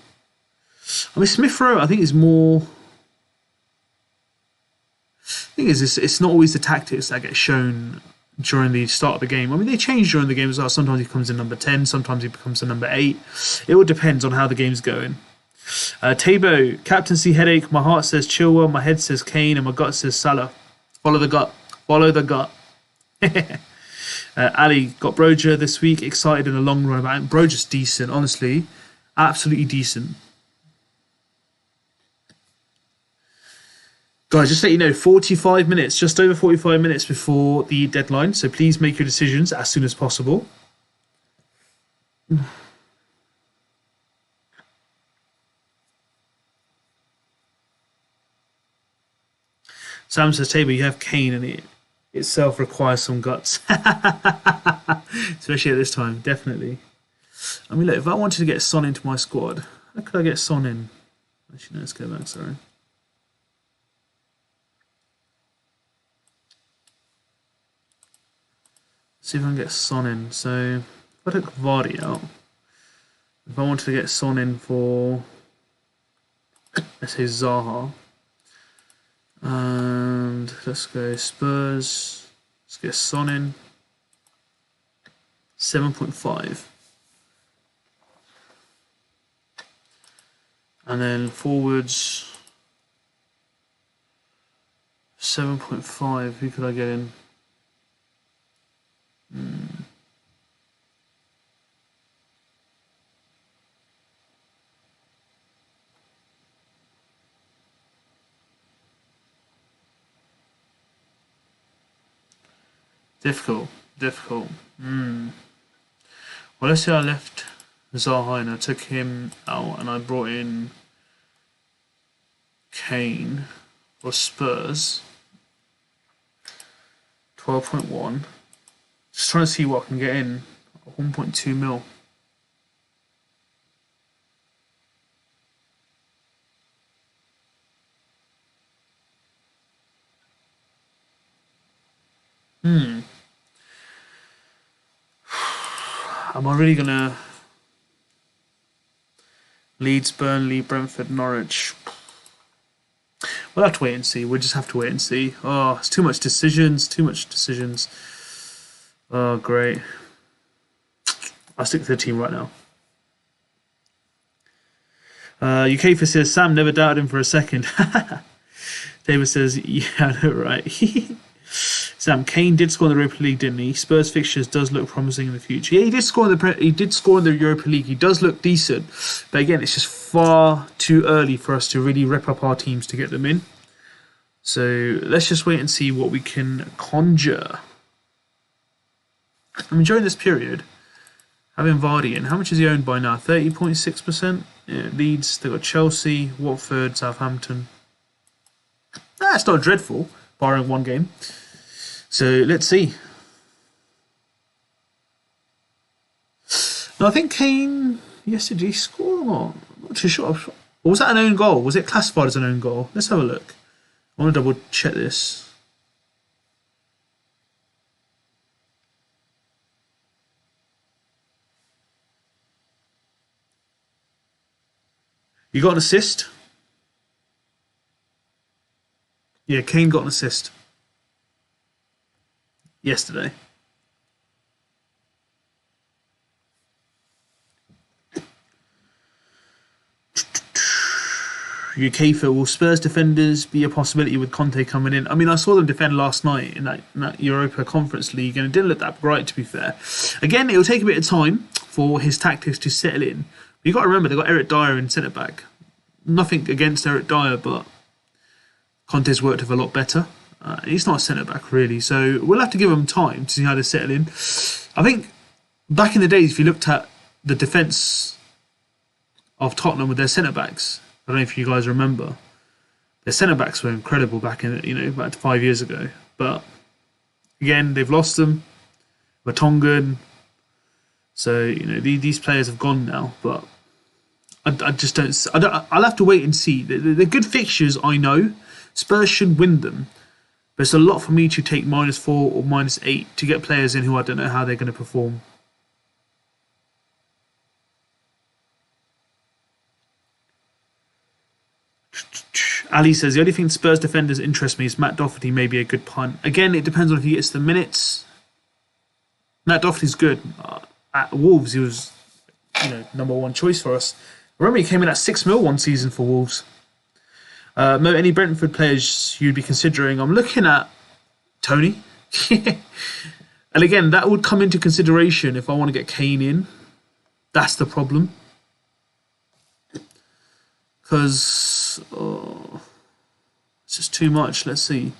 I mean, Smith Rowe, I think is more. The thing is, it's not always the tactics that get shown during the start of the game. I mean, they change during the game as well. Sometimes he comes in number 10, sometimes he becomes a number 8. It all depends on how the game's going. Tabo, captaincy headache. My heart says Chilwell, my head says Kane, and my gut says Salah. Follow the gut. Follow the gut. Ali got Broja this week. Excited in the long run about it. Broja's decent, honestly. Absolutely decent. Guys, just to let you know, 45 minutes, just over 45 minutes before the deadline. So please make your decisions as soon as possible. Sam says, Tabor, you have Kane and it itself requires some guts. Especially at this time, definitely. I mean, look, if I wanted to get Son into my squad, how could I get Son in? Actually, no, let's go back, sorry. See if I can get Son in. So, if I took Vardy out, if I wanted to get Son in for, let's say, Zaha, and let's go Spurs, let's get Son in, 7.5. And then forwards, 7.5. Who could I get in? Difficult. Well, let's say I left Zaha and I took him out and I brought in Kane for Spurs. 12.1. Just trying to see what I can get in. 1.2 mil. Am I really gonna Leeds, Burnley, Brentford, Norwich? We'll have to wait and see. We'll just have to wait and see. Oh, it's too much decisions. Too much decisions. Oh, great. I'll stick to the team right now. UK says Sam never doubted him for a second. David says, yeah, I know, right. Sam, Kane did score in the Europa League, didn't he? Spurs fixtures does look promising in the future. Yeah, he did score in the Europa League. He does look decent, but again, it's just far too early for us to really rip up our teams to get them in. So let's just wait and see what we can conjure. I'm enjoying this period. Having Vardy in. How much is he owned by now? 30.6%. Yeah, Leeds. They've got Chelsea, Watford, Southampton. That's not dreadful, barring one game. So let's see. No, I think Kane yesterday scored or not? I'm not too sure. Or was that an own goal? Was it classified as an own goal? Let's have a look. I want to double check this. You got an assist? Yeah, Kane got an assist yesterday. UK Phil, will Spurs defenders be a possibility with Conte coming in? I mean, I saw them defend last night in that Europa Conference League, and it didn't look that bright, to be fair. Again, it will take a bit of time for his tactics to settle in. But you've got to remember, they've got Eric Dyer in centre-back. Nothing against Eric Dyer, but Conte's worked with a lot better. He's not a centre-back, really, so we'll have to give him time to see how they settle in. I think back in the days, if you looked at the defence of Tottenham with their centre-backs, I don't know if you guys remember, their centre-backs were incredible back in, about 5 years ago. But again, they've lost them. Vertonghen. So, these players have gone now, but I just don't. I'll have to wait and see. They're good fixtures, I know. Spurs should win them. But it's a lot for me to take -4 or -8 to get players in who I don't know how they're going to perform. Ali says, the only thing Spurs defenders interest me is Matt Doherty may be a good punt. Again, it depends on if he gets the minutes. Matt Doherty's good. At Wolves, he was #1 choice for us. Remember, he came in at 6 mil one season for Wolves. Any Brentford players you'd be considering? I'm looking at Tony. And again, that would come into consideration if I want to get Kane in. That's the problem. Because it's just too much. Let's see.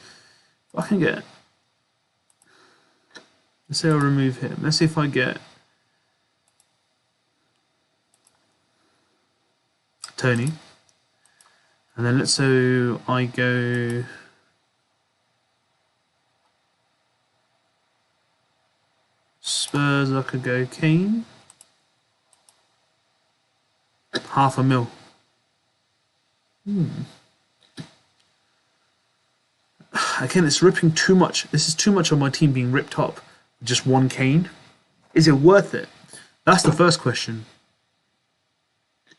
If I can get... Let's say I'll remove him. Let's see if I get Tony. And then let's say I go... Spurs, I could go Kane. £500,000. Again, it's ripping too much. This is too much of my team being ripped up. Just one Kane. Is it worth it? That's the first question.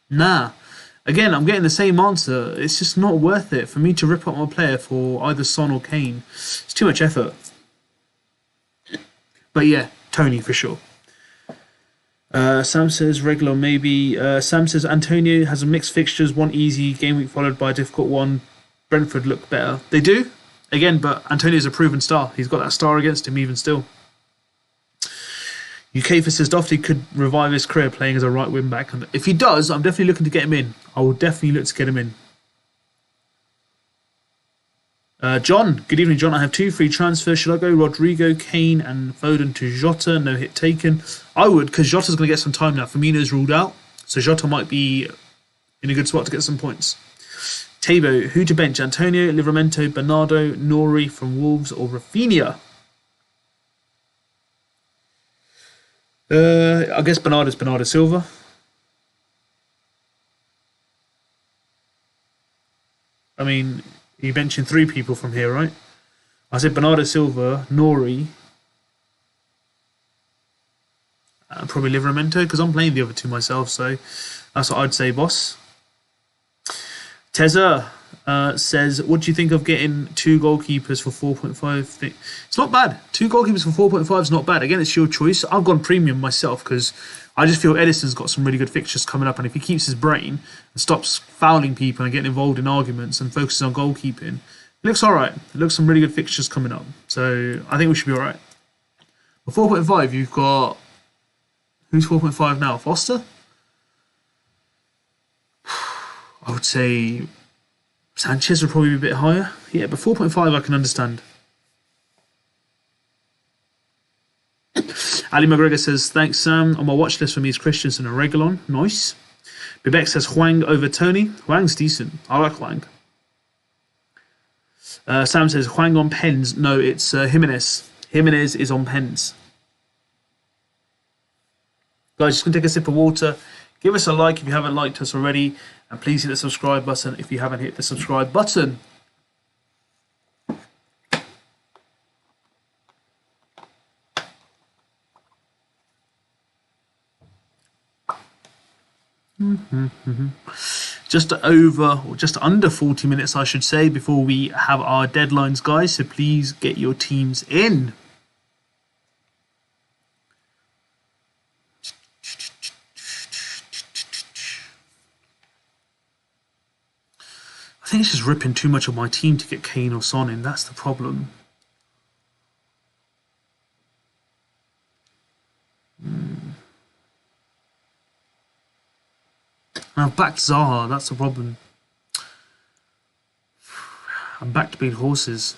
Nah. Again, I'm getting the same answer. It's just not worth it for me to rip up my player for either Son or Kane. It's too much effort. But yeah, Tony for sure. Sam says regular maybe. Sam says Antonio has a mixed fixtures, one easy game week followed by a difficult one. Brentford look better. They do. Again, but Antonio's a proven star. He's got that star against him even still. UK says Doherty could revive his career playing as a right wing back. If he does, I'm definitely looking to get him in. I will definitely look to get him in. John, good evening, John. I have 2 free transfers. Should I go Rodrigo, Kane, and Foden to Jota? No hit taken. I would, because Jota's going to get some time now. Firmino's ruled out, so Jota might be in a good spot to get some points. Tabo, who to bench? Antonio, Livramento, Bernardo, Nori from Wolves, or Rafinha? I guess Bernardo's Bernardo Silva. I mean, you mentioned 3 people from here, right? I said Bernardo Silva, Nori, Probably Livramento, because I'm playing the other two myself, so that's what I'd say, boss. Teza says, what do you think of getting 2 goalkeepers for 4.5? It's not bad. 2 goalkeepers for 4.5 is not bad. Again, it's your choice. I've gone premium myself because I just feel Edison's got some really good fixtures coming up, and if he keeps his brain and stops fouling people and getting involved in arguments and focuses on goalkeeping, it looks all right. It looks some really good fixtures coming up. So I think we should be all right. For 4.5, you've got... Who's 4.5 now? Foster? I would say Sanchez would probably be a bit higher. Yeah, but 4.5 I can understand. Ali McGregor says, thanks, Sam. On my watch list for me is Christensen and Reguilon. Nice. Bibek says Hwang over Tony. Hwang's decent. I like Hwang. Sam says Hwang on pens. No, it's Jimenez. Jimenez is on pens. Guys, just going to take a sip of water. Give us a like if you haven't liked us already. And please hit the subscribe button if you haven't hit the subscribe button. Just over, or just under 40 minutes, I should say, before we have our deadlines, guys. So please get your teams in. I think it's just ripping too much of my team to get Kane or Son in. That's the problem. I've backed Zaha. That's the problem. I'm back to being horses.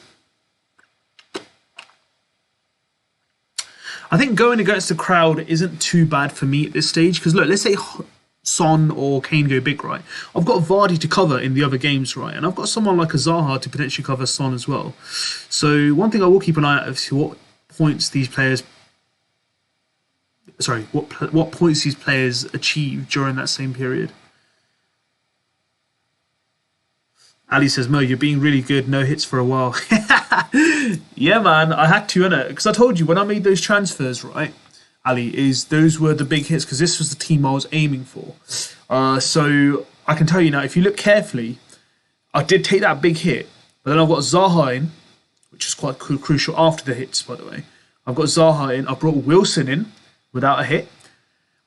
I think going against the crowd isn't too bad for me at this stage. Because look, let's say Son or Kane go big, right? I've got Vardy to cover in the other games, right? And I've got someone like a Zaha to potentially cover Son as well. So one thing I will keep an eye out is what points these players... Sorry, what points these players achieve during that same period. Ali says, Mo, you're being really good. No hits for a while. Yeah, man, I had to, innit? Because I told you, when I made those transfers, right, Ali, those were the big hits because this was the team I was aiming for. So I can tell you now, if you look carefully, I did take that big hit, but then I've got Zaha in, which is quite crucial after the hits, by the way. I've got Zaha in. I brought Wilson in without a hit.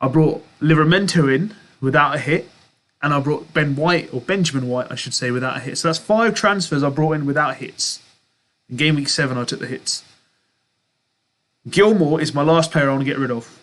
I brought Livramento in without a hit. And I brought Benjamin White, I should say, without a hit. So that's 5 transfers I brought in without hits. In game week 7, I took the hits. Gilmore is my last player I want to get rid of.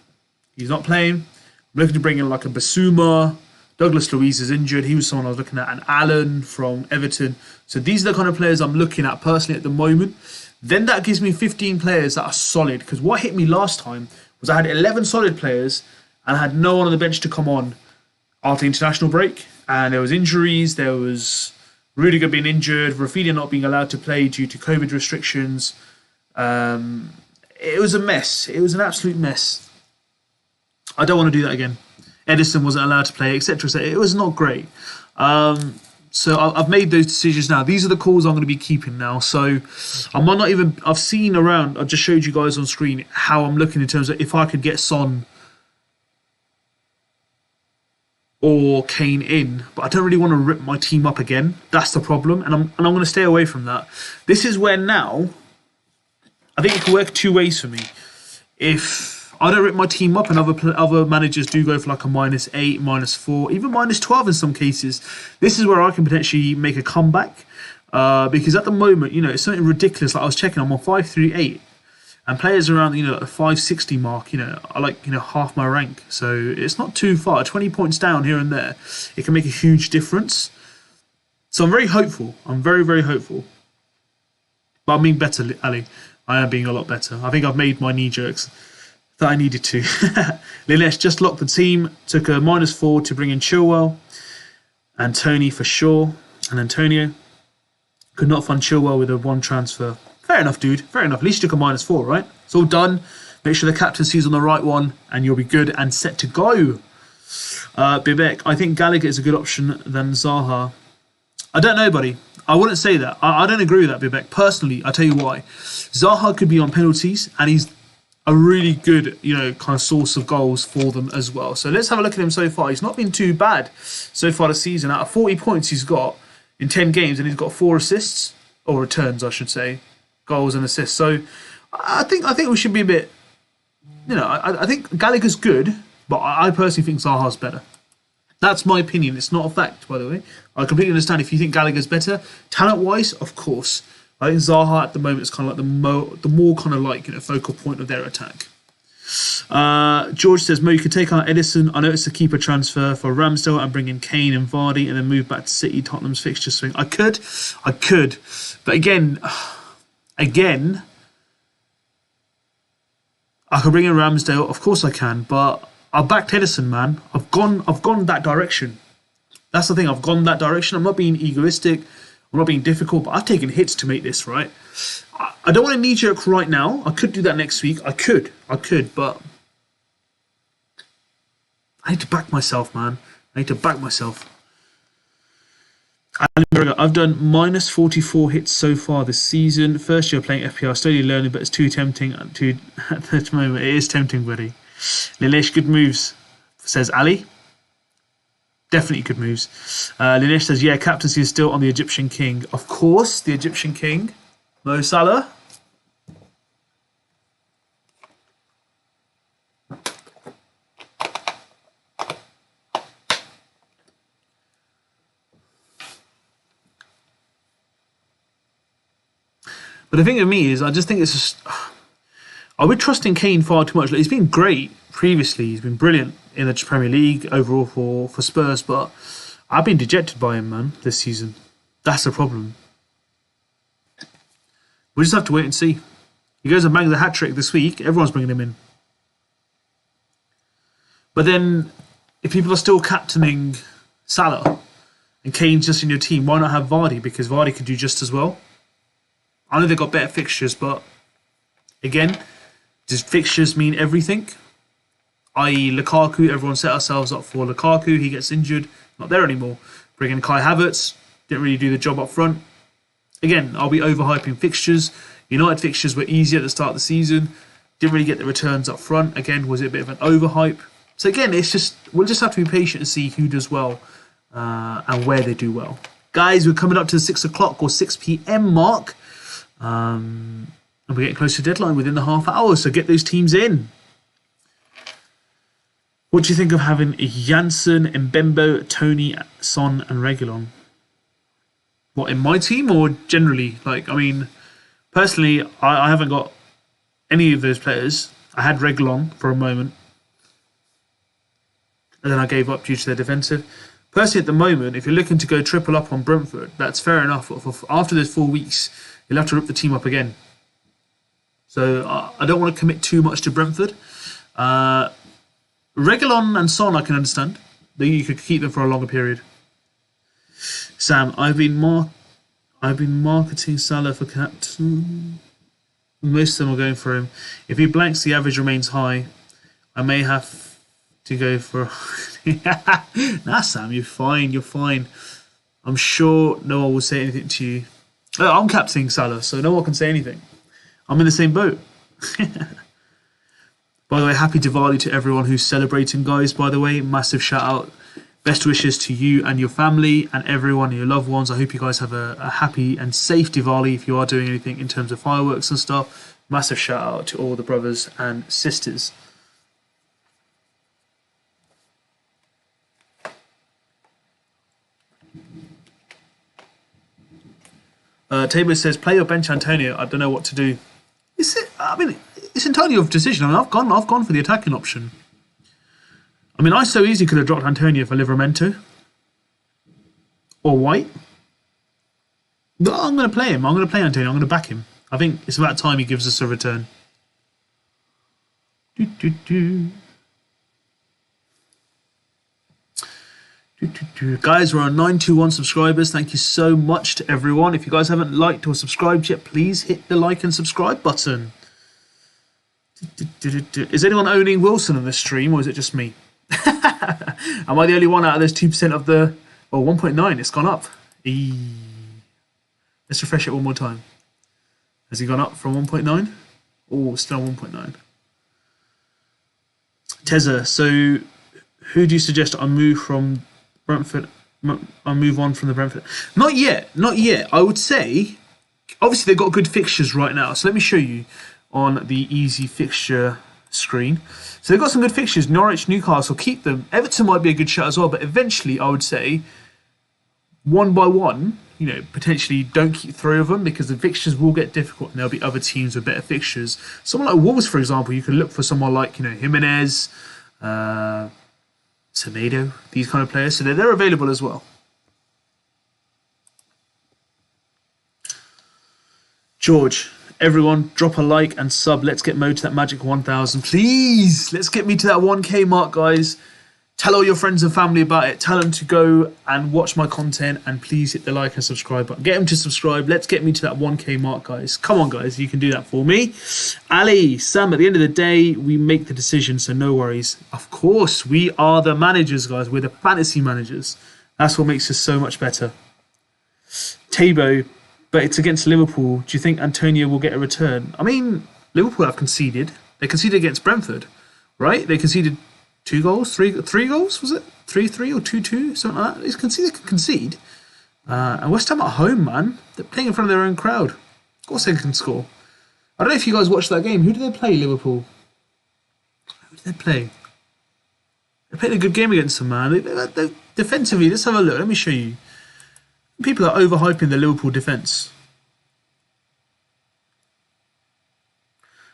He's not playing. I'm looking to bring in like a Basuma. Douglas Luiz is injured. He was someone I was looking at. And Allen from Everton. So these are the kind of players I'm looking at personally at the moment. Then that gives me 15 players that are solid. Because what hit me last time was I had 11 solid players and I had no one on the bench to come on after the international break, and there was injuries. There was Rudiger being injured, Rafinha not being allowed to play due to COVID restrictions. It was a mess. It was an absolute mess. I don't want to do that again. Edison wasn't allowed to play, etc. So it was not great. So I've made those decisions now. These are the calls I'm going to be keeping now. So I might not even... I've seen around, I just showed you guys on screen how I'm looking in terms of if I could get Son or Kane in, but I don't really want to rip my team up again. That's the problem, and I'm going to stay away from that. This is where now, I think it can work 2 ways for me. If I don't rip my team up and other managers do go for like a -8, -4, even -12 in some cases, this is where I can potentially make a comeback. Because at the moment, you know, it's something ridiculous. Like I was checking, I'm on 538. And players around, you know, the 560 mark, you know, are like, you know, half my rank. So it's not too far. 20 points down here and there, it can make a huge difference. So I'm very hopeful. I'm very, very hopeful. But I'm being better, Ali. I am being a lot better. I think I've made my knee jerks that I needed to. Linesh just locked the team. Took a -4 to bring in Chilwell. And Tony for sure. And Antonio. Could not fund Chilwell with a 1 transfer. Fair enough, dude. Fair enough. At least you took a -4, right? It's all done. Make sure the captaincy's on the right one, and you'll be good and set to go. Bibek, I think Gallagher is a good option than Zaha. I don't know, buddy. I wouldn't say that. I don't agree with that, Bibek. Personally, I'll tell you why. Zaha could be on penalties, and he's a really good, kind of source of goals for them as well. So let's have a look at him so far. He's not been too bad so far this season. Out of 40 points he's got in 10 games, and he's got 4 assists, or returns, I should say, goals and assists. So I think we should be a bit, I think Gallagher's good, but I personally think Zaha's better. That's my opinion. It's not a fact, by the way. I completely understand if you think Gallagher's better. Talent-wise, of course. I think Zaha at the moment is kind of like the more kind of like focal point of their attack. George says, Mo, you could take out Edison. I know it's a keeper transfer for Ramsdale and bring in Kane and Vardy and then move back to City. Tottenham's fixture swing. I could. But again, I could bring in Ramsdale. Of course I can, but I backed Edison, man. I've gone that direction. That's the thing. I've gone that direction. I'm not being egoistic. I'm not being difficult, but I've taken hits to make this, right? I don't want to knee-jerk right now. I could do that next week. I could, but I need to back myself, man. I need to back myself. I've done minus 44 hits so far this season. First year playing FPL, slowly learning, but it's too tempting. At the moment, it is tempting, buddy. Linesh, good moves, says Ali. Definitely good moves. Linesh says, yeah, captaincy is still on the Egyptian king. Of course, the Egyptian king. Mo Salah. But the thing with me is, I just think it's just... Are we trusting Kane far too much? Like, he's been great previously. He's been brilliant in the Premier League overall for Spurs. But I've been dejected by him, man, this season. That's the problem. We just have to wait and see. He goes and bangs a hat-trick this week. Everyone's bringing him in. But then, if people are still captaining Salah and Kane's just in your team, why not have Vardy? Because Vardy could do just as well. I know they've got better fixtures, but again, does fixtures mean everything? I.e. Lukaku, everyone set ourselves up for Lukaku. He gets injured, not there anymore. Bring in Kai Havertz, didn't really do the job up front. Again, I'll be overhyping fixtures. United fixtures were easier at the start of the season. Didn't really get the returns up front. Again, was it a bit of an overhype? So again, we'll just have to be patient and see who does well and where they do well. Guys, we're coming up to the 6 o'clock or 6 p.m. mark. And we're getting close to deadline within the half hour, so get those teams in. What do you think of having Janssen, Mbembo, Tony, Son, and Reguilon? What, in my team or generally? Personally, I haven't got any of those players. I had Reguilon for a moment, and then I gave up due to their defensive. Personally, at the moment, if you're looking to go triple up on Brentford, that's fair enough. After those 4 weeks, you'll have to rip the team up again. So I don't want to commit too much to Brentford. Reguilon and Son, I can understand. You could keep them for a longer period. Sam, I've been marketing Salah for captain. Most of them are going for him. If he blanks, the average remains high. I may have to go for... Nah, Sam, you're fine. You're fine. I'm sure no one will say anything to you. I'm captaining Salah, so no one can say anything. I'm in the same boat. By the way, happy Diwali to everyone who's celebrating, guys. By the way, massive shout out. Best wishes to you and your family and everyone, your loved ones. I hope you guys have a happy and safe Diwali if you are doing anything in terms of fireworks and stuff. Massive shout out to all the brothers and sisters. Tabor says, play or bench Antonio. I don't know what to do. It's entirely your decision. I've gone for the attacking option. I so easily could have dropped Antonio for Livramento or White. But I'm going to play him. I'm going to play Antonio. I'm going to back him. I think it's about time he gives us a return. Guys, we're on 921 subscribers. Thank you so much to everyone. If you guys haven't liked or subscribed yet, please hit the like and subscribe button. Is anyone owning Wilson on this stream, or is it just me? Am I the only one out of those 2% of the... 1.9, it's gone up. Let's refresh it one more time. Has he gone up from 1.9? Oh, still 1.9. Tezza, so who do you suggest I move from Brentford? I move on from the Brentford. Not yet, not yet. I would say, obviously they've got good fixtures right now. So let me show you on the easy fixture screen. So they've got some good fixtures. Norwich, Newcastle, keep them. Everton might be a good shot as well, but eventually I would say, one by one, potentially don't keep three of them because the fixtures will get difficult and there'll be other teams with better fixtures. Someone like Wolves, for example, you can look for someone like, Jimenez, Semedo, these kind of players. So they're available as well. George, everyone, drop a like and sub. Let's get Mo to that magic 1,000. Please, let's get me to that 1K mark, guys. Tell all your friends and family about it. Tell them to go and watch my content. And please hit the like and subscribe button. Get them to subscribe. Let's get me to that 1K mark, guys. Come on, guys. You can do that for me. Ali, Sam, at the end of the day, we make the decision, so no worries. Of course, we are the managers, guys. We're the fantasy managers. That's what makes us so much better. Tabo, but it's against Liverpool. Do you think Antonio will get a return? I mean, Liverpool have conceded. They conceded against Brentford, right? They conceded 2 goals, three goals, was it? 3-3 or 2-2, something like that. They can concede. And West Ham at home, man. They're playing in front of their own crowd. Of course they can score. I don't know if you guys watched that game. Who did they play, Liverpool? Who did they play? They played a good game against them, man. They defensively, let's have a look. Let me show you. People are overhyping the Liverpool defence.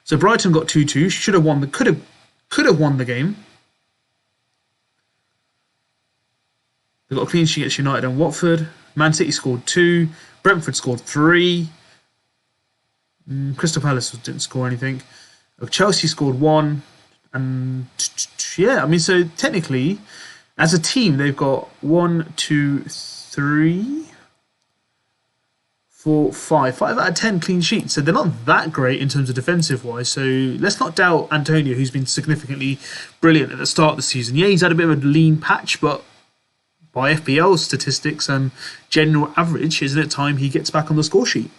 So Brighton got 2-2. Should have won. Could have won the game. They got a clean sheet against United and Watford. Man City scored 2. Brentford scored 3. Crystal Palace didn't score anything. Chelsea scored 1. And yeah, I mean, so technically, as a team, they've got 1, 2, 3, 4, 5. 5 out of 10 clean sheets. So they're not that great in terms of defensive-wise. So let's not doubt Antonio, who's been significantly brilliant at the start of the season. Yeah, he's had a bit of a lean patch, but by FPL statistics and general average, isn't it time he gets back on the score sheet?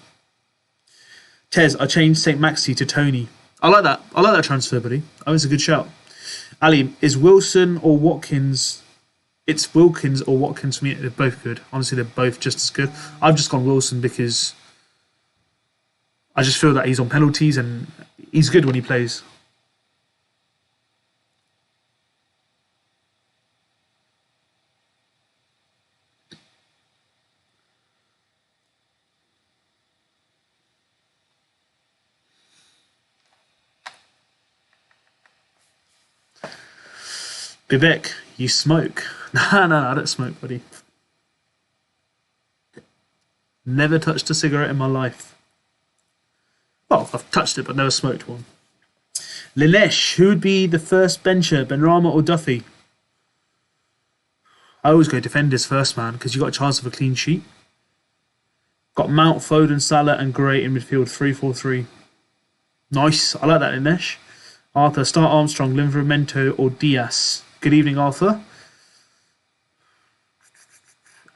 Tez, I changed St. Maxi to Tony. I like that. I like that transfer, buddy. Oh, it's a good shout. Ali, is Wilson or Watkins? It's Wilkins or Watkins for me. They're both good. Honestly, they're both just as good. I've just gone Wilson because I just feel that he's on penalties and he's good when he plays. Vivek, you smoke. No, I don't smoke, buddy. Never touched a cigarette in my life. Well, I've touched it, but never smoked one. Linesh, who would be the first bencher, Benrahma or Duffy? I always go defenders first, man, because you got a chance of a clean sheet. Got Mount, Foden, Salah, and Gray in midfield, 3-4-3. Nice, I like that, Linesh. Arthur, start Armstrong, Livramento, or Diaz. Good evening, Arthur.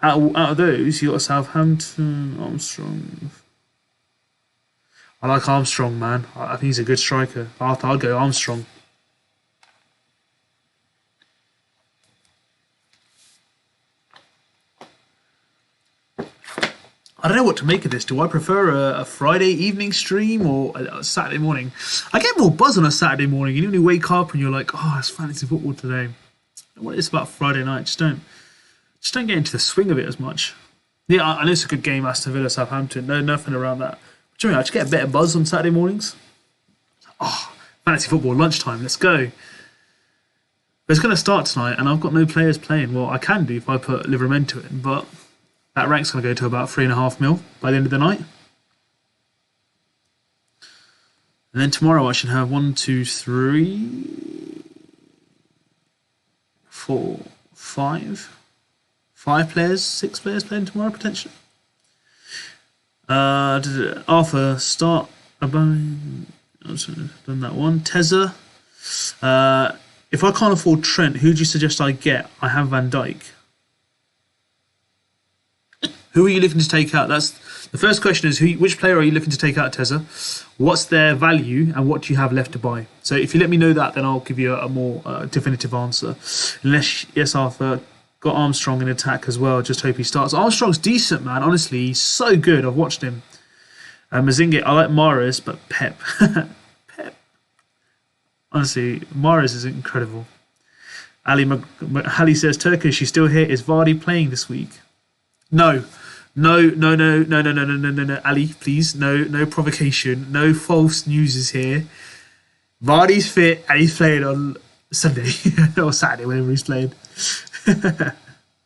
Out of those, you got Southampton, Armstrong. I like Armstrong, man. I think he's a good striker. Arthur, I'll go Armstrong. I don't know what to make of this. Do I prefer a Friday evening stream or a Saturday morning? I get more buzz on a Saturday morning. You know when you wake up and you're like, oh, it's fantasy football today. What is about Friday night? Just don't get into the swing of it as much. Yeah, I know it's a good game, Aston Villa, Southampton. No, nothing around that. But do you know, I just get a better buzz on Saturday mornings. Oh, fantasy football, lunchtime, let's go. But it's going to start tonight and I've got no players playing. Well, I can do if I put Livramento in, but that rank's going to go to about 3.5 mil by the end of the night. And then tomorrow I should have 1, 2, 3, 4, 5. 5 players, 6 players playing tomorrow potentially. Arthur, start done that one. Tezza. If I can't afford Trent, who do you suggest I get? I have Van Dijk. Who are you looking to take out? That's the first question is which player are you looking to take out, Tezza? What's their value and what do you have left to buy? So if you let me know that, then I'll give you a more definitive answer. Unless, yes, Arthur, got Armstrong in attack as well. Just hope he starts. Armstrong's decent, man. Honestly, he's so good. I've watched him. Mazinga, I like Mahrez, but Pep. Pep. Honestly, Mahrez is incredible. Ali says, Turkish, she's still here. Is Vardy playing this week? No. No, Ali, please. No provocation. No false news is here. Vardy's fit and he's playing on Sunday or Saturday, whenever he's playing.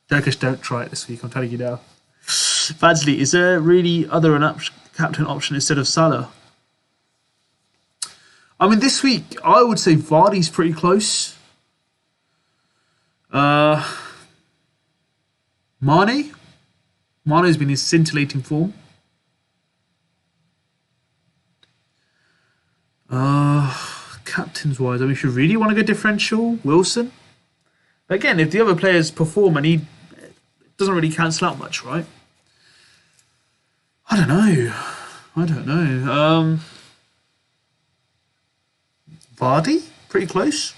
Turkish, don't try it this week. I'm telling you now. Fadsley, is there really an captain option instead of Salah? I mean, this week I would say Vardy's pretty close. Mane? Mane's been in scintillating form. Captains wise, I mean, if you really want to go differential, Wilson. But again, if the other players perform and it doesn't really cancel out much, right? I don't know. Vardy, pretty close.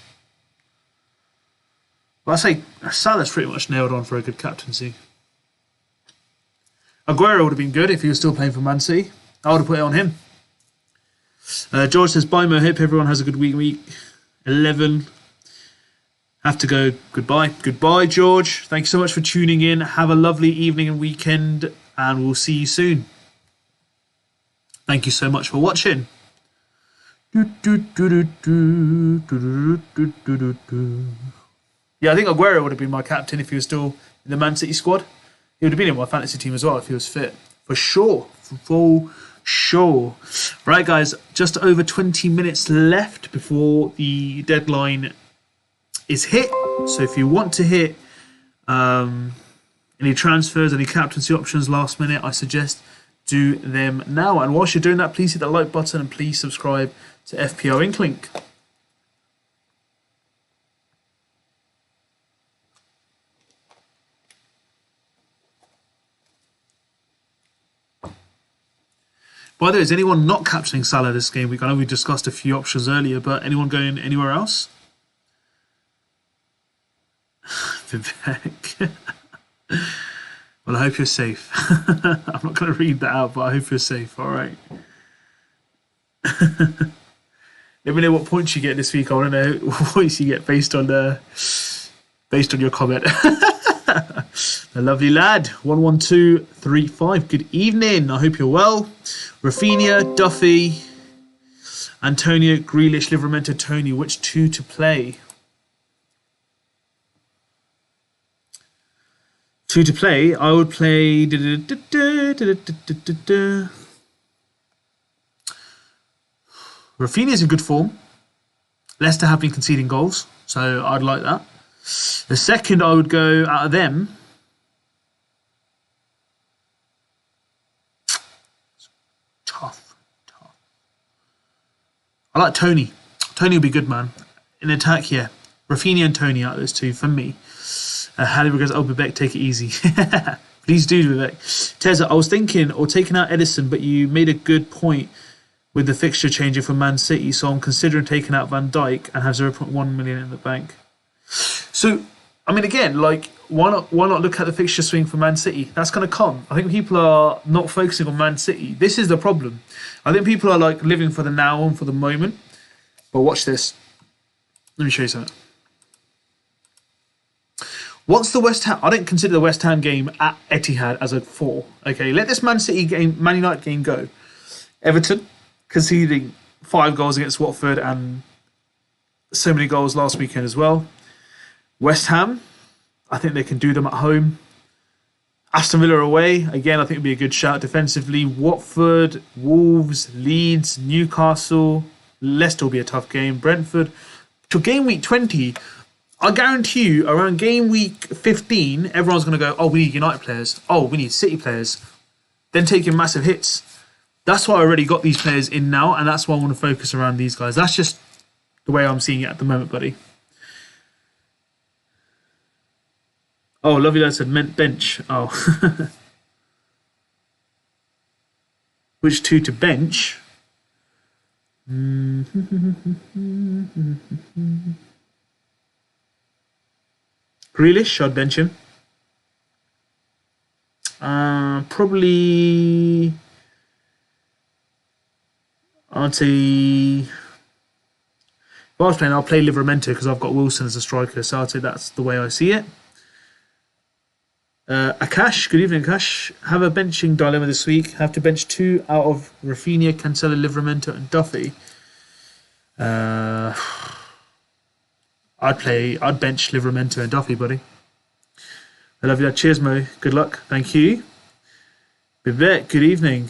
But I say Salah's pretty much nailed on for a good captaincy. Aguero would have been good if he was still playing for Man City. I would have put it on him. George says, bye Mo, hope everyone has a good week. 11. Have to go. Goodbye. Goodbye, George. Thank you so much for tuning in. Have a lovely evening and weekend, and we'll see you soon. Thank you so much for watching. Yeah, I think Aguero would have been my captain if he was still in the Man City squad. He would have been in my fantasy team as well if he was fit. For sure. For sure. Right, guys, just over 20 minutes left before the deadline is hit. So if you want to hit any transfers, any captaincy options last minute, I suggest do them now. And whilst you're doing that, please hit that like button and please subscribe to FPL Inklink. By the way, is anyone not capturing Salah this game week? I know we discussed a few options earlier, but anyone going anywhere else? Vivek. Well, I hope you're safe. I'm not going to read that out, but I hope you're safe. All right. Let me know what points you get this week. I want to know what points you get based on your comment. A lovely lad. 11235. Good evening. I hope you're well. Rafinha, Duffy, Antonio, Grealish, Livramento, Tony. Which two to play? Two to play. I would play. Rafinha's in good form. Leicester have been conceding goals, so I'd like that. The second I would go out of them. Tough. I like Tony. Tony will be good, man. In attack, yeah. Rafinha and Tony out of those two for me. Harry goes, oh, Vivek, take it easy. Please do, Vivek. Tezza, I was thinking or taking out Edison, but you made a good point with the fixture changing for Man City, so I'm considering taking out Van Dijk and have 0.1 million in the bank. So, I mean, again, like, why not look at the fixture swing for Man City? That's going to come. I think people are not focusing on Man City. This is the problem. I think people are, like, living for the now and for the moment. But watch this. Let me show you something. Once the West Ham, I don't consider the West Ham game at Etihad as a 4. Okay, let this Man United game go. Everton conceding 5 goals against Watford and so many goals last weekend as well. West Ham, I think they can do them at home. Aston Villa away, again, I think it'd be a good shout defensively. Watford, Wolves, Leeds, Newcastle, Leicester will be a tough game. Brentford, to game week 20. I guarantee you, around game week 15, everyone's going to go, oh, we need United players. Oh, we need City players. Then taking massive hits. That's why I already got these players in now, and that's why I want to focus around these guys. That's just the way I'm seeing it at the moment, buddy. Oh, lovely lad said meant bench. Oh. Which two to bench? Grealish, I'd bench him. Probably, I'd say, if I was playing, I'll play Livramento because I've got Wilson as a striker, so I'd say that's the way I see it. Akash, good evening, Akash. Have a benching dilemma this week. Have to bench 2 out of Rafinha, Cancelo, Livramento, and Duffy. I'd bench Livramento and Duffy, buddy. I love you. Cheers, Mo. Good luck. Thank you. Vivek, good evening.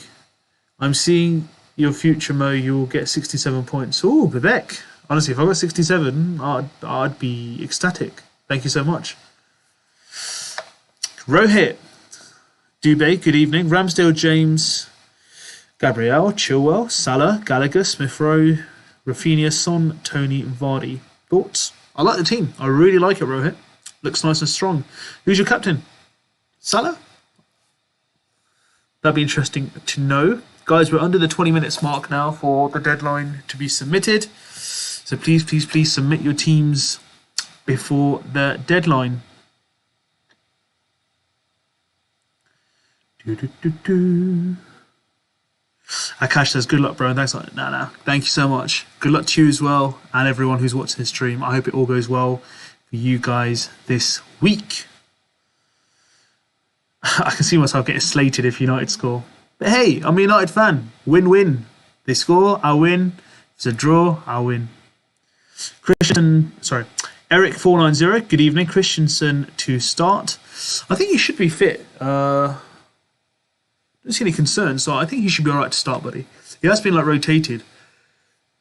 I'm seeing your future, Mo. You will get 67 points. Oh, Vivek. Honestly, if I got 67, I'd be ecstatic. Thank you so much. Rohit, Dubé, good evening. Ramsdale, James, Gabriel, Chilwell, Salah, Gallagher, Smith Rowe, Rafinha, Son, Tony, Vardy. Thoughts? I like the team. I really like it, Rohit. Looks nice and strong. Who's your captain? Salah? That'd be interesting to know. Guys, we're under the 20 minutes mark now for the deadline to be submitted. So please, please, please submit your teams before the deadline. Akash says, good luck, bro. Thanks. Nah. Thank you so much. Good luck to you as well, and everyone who's watching this stream. I hope it all goes well for you guys this week. I can see myself getting slated if United score. But hey, I'm a United fan. Win-win. They score, I'll win. If it's a draw, I'll win. Eric490, good evening. Christensen to start. I think he should be fit. Don't see any concerns, so I think he should be alright to start, buddy. He has been rotated,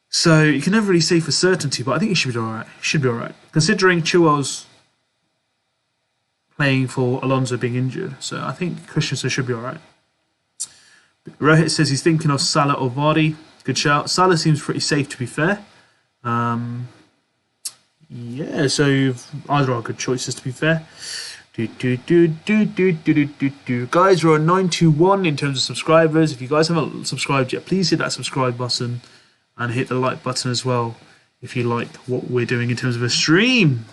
so you can never really say for certainty, but I think he should be alright. Considering Chilwell's playing for Alonso being injured, so I think Christensen should be alright. Rohit says he's thinking of Salah or Vardy. Good shout. Salah seems pretty safe, to be fair. Yeah, so either are good choices, to be fair. Guys, we're on 921 in terms of subscribers. If you guys haven't subscribed yet, please hit that subscribe button and hit the like button as well if you like what we're doing in terms of a stream.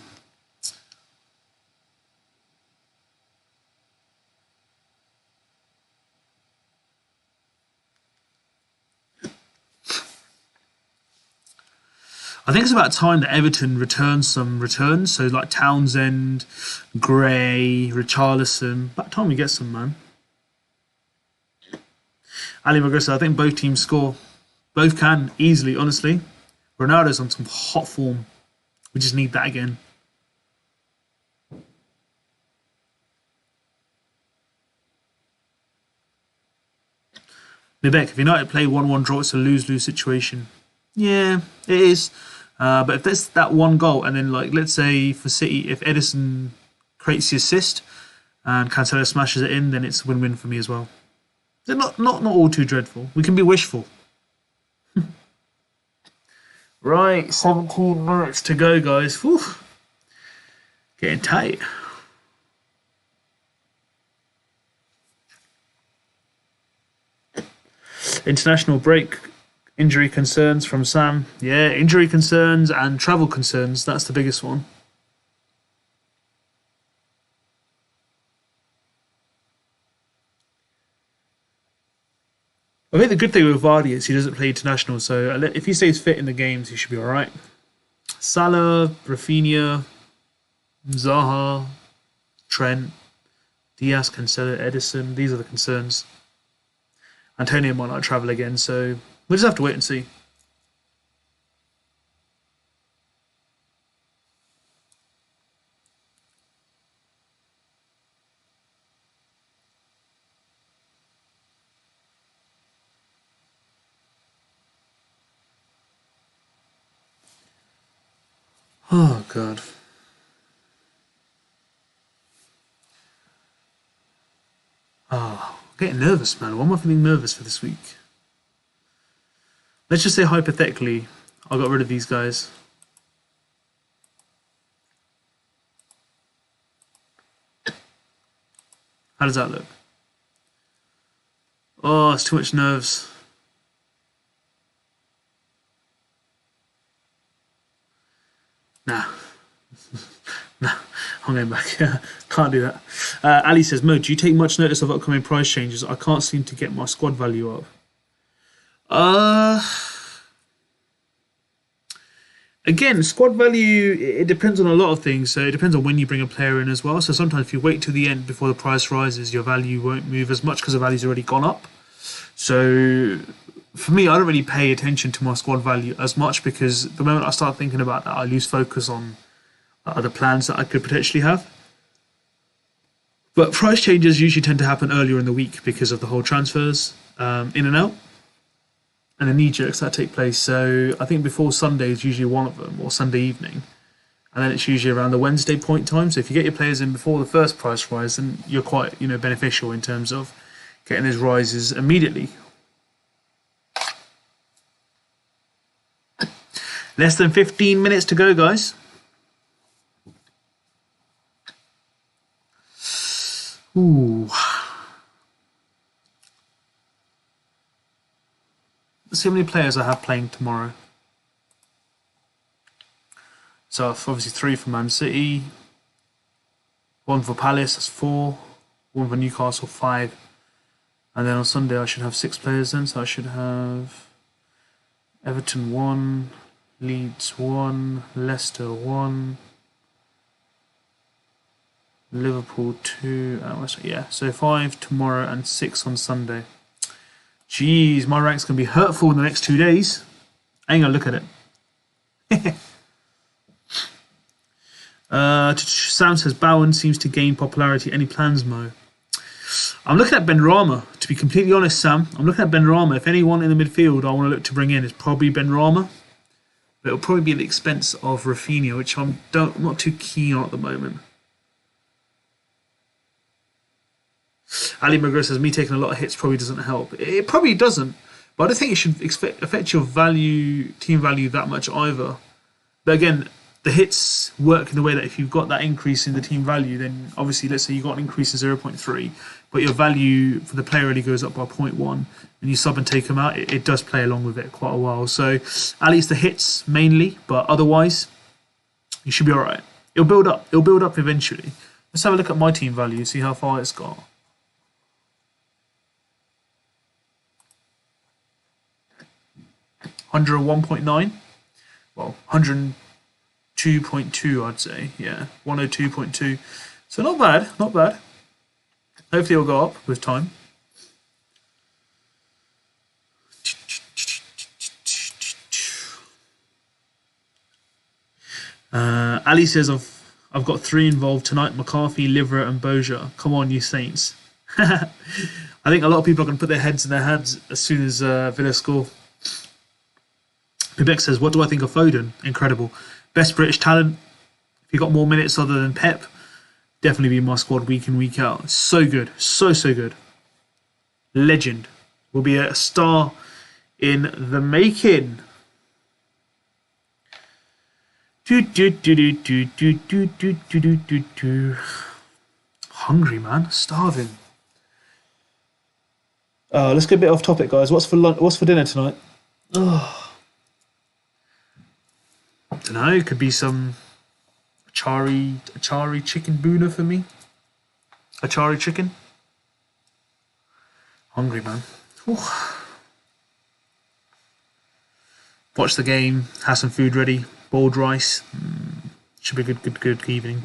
I think it's about time that Everton returns some returns. So like Townsend, Gray, Richarlison. About time we get some, man. Ali Magrissa, I think both teams score. Both can, easily, honestly. Ronaldo's on some hot form. We just need that again. Vivek, if United play 1-1 draw, it's a lose-lose situation. Yeah, it is. But if there's that one goal, and then let's say for City, if Edison creates the assist and Cancelo smashes it in, then it's a win-win for me as well. They're not all too dreadful. We can be wishful. Right, 17 minutes to go, guys. Whew. Getting tight. International break. Injury concerns from Sam. Yeah, injury concerns and travel concerns. That's the biggest one. I think the good thing with Vardy is he doesn't play international, so if he stays fit in the games, he should be alright. Salah, Rafinha, Zaha, Trent, Diaz, Cancelo, Edison. These are the concerns. Antonio might not travel again, so we'll just have to wait and see. Oh, God. Oh, I'm getting nervous, man. Why am I feeling nervous for this week? Let's just say hypothetically, I got rid of these guys. How does that look? Oh, it's too much nerves. Nah. Nah, I'm going back. Can't do that. Ali says, Mo, do you take much notice of upcoming price changes? I can't seem to get my squad value up. Again, squad value, it depends on a lot of things. So it depends on when you bring a player in as well. So sometimes if you wait till the end before the price rises, your value won't move as much because the value's already gone up. So for me, I don't really pay attention to my squad value as much because the moment I start thinking about that, I lose focus on other plans that I could potentially have. But price changes usually tend to happen earlier in the week because of the whole transfers in and out and the knee jerks that take place. So I think before Sunday is usually one of them, or Sunday evening. And then it's usually around the Wednesday point time. So if you get your players in before the first price rise, then you're quite, beneficial in terms of getting those rises immediately. Less than 15 minutes to go, guys. Ooh. Let's see how many players I have playing tomorrow. So obviously 3 for Man City, 1 for Palace, that's 4, 1 for Newcastle, 5. And then on Sunday I should have 6 players then, so I should have Everton 1, Leeds 1, Leicester 1, Liverpool 2, yeah, so 5 tomorrow and 6 on Sunday. Jeez, my rank's going to be hurtful in the next 2 days. I ain't going to look at it. Sam says Bowen seems to gain popularity. Any plans, Mo? I'm looking at Benrahma, to be completely honest, Sam. I'm looking at Benrahma. If anyone in the midfield I want to look to bring in is probably Benrahma. But it'll probably be at the expense of Rafinha, which I'm not too keen on at the moment. Ali McGraw says, me taking a lot of hits probably doesn't help. It probably doesn't, but I don't think it should affect your team value that much either. But again, the hits work in the way that if you've got that increase in the team value, then obviously, let's say you got an increase in 0.3, but your value for the player only goes up by 0.1, and you sub and take them out, it does play along with it quite a while. So at least the hits mainly, but otherwise, you should be all right. It'll build up. It'll build up eventually. Let's have a look at my team value, see how far it's got. $101.9. Well, 102.2, I'd say. Yeah, 102.2. So not bad, not bad. Hopefully it'll go up with time. Ali says I've got 3 involved tonight: McCarthy, Livera, and Boja. Come on, you Saints! I think a lot of people are going to put their heads in their hands as soon as Villa score. Quebec says, what do I think of Foden? Incredible. Best British talent. If he got more minutes other than Pep, definitely be in my squad week in, week out. So good. So good. Legend. Will be a star in the making. Hungry, man. Starving. Let's get a bit off topic, guys. What's for dinner tonight? Oh. I don't know, it could be some achari chicken boona for me. Achari chicken. Hungry, man. Ooh. Watch the game, have some food ready, boiled rice. Should be a good evening.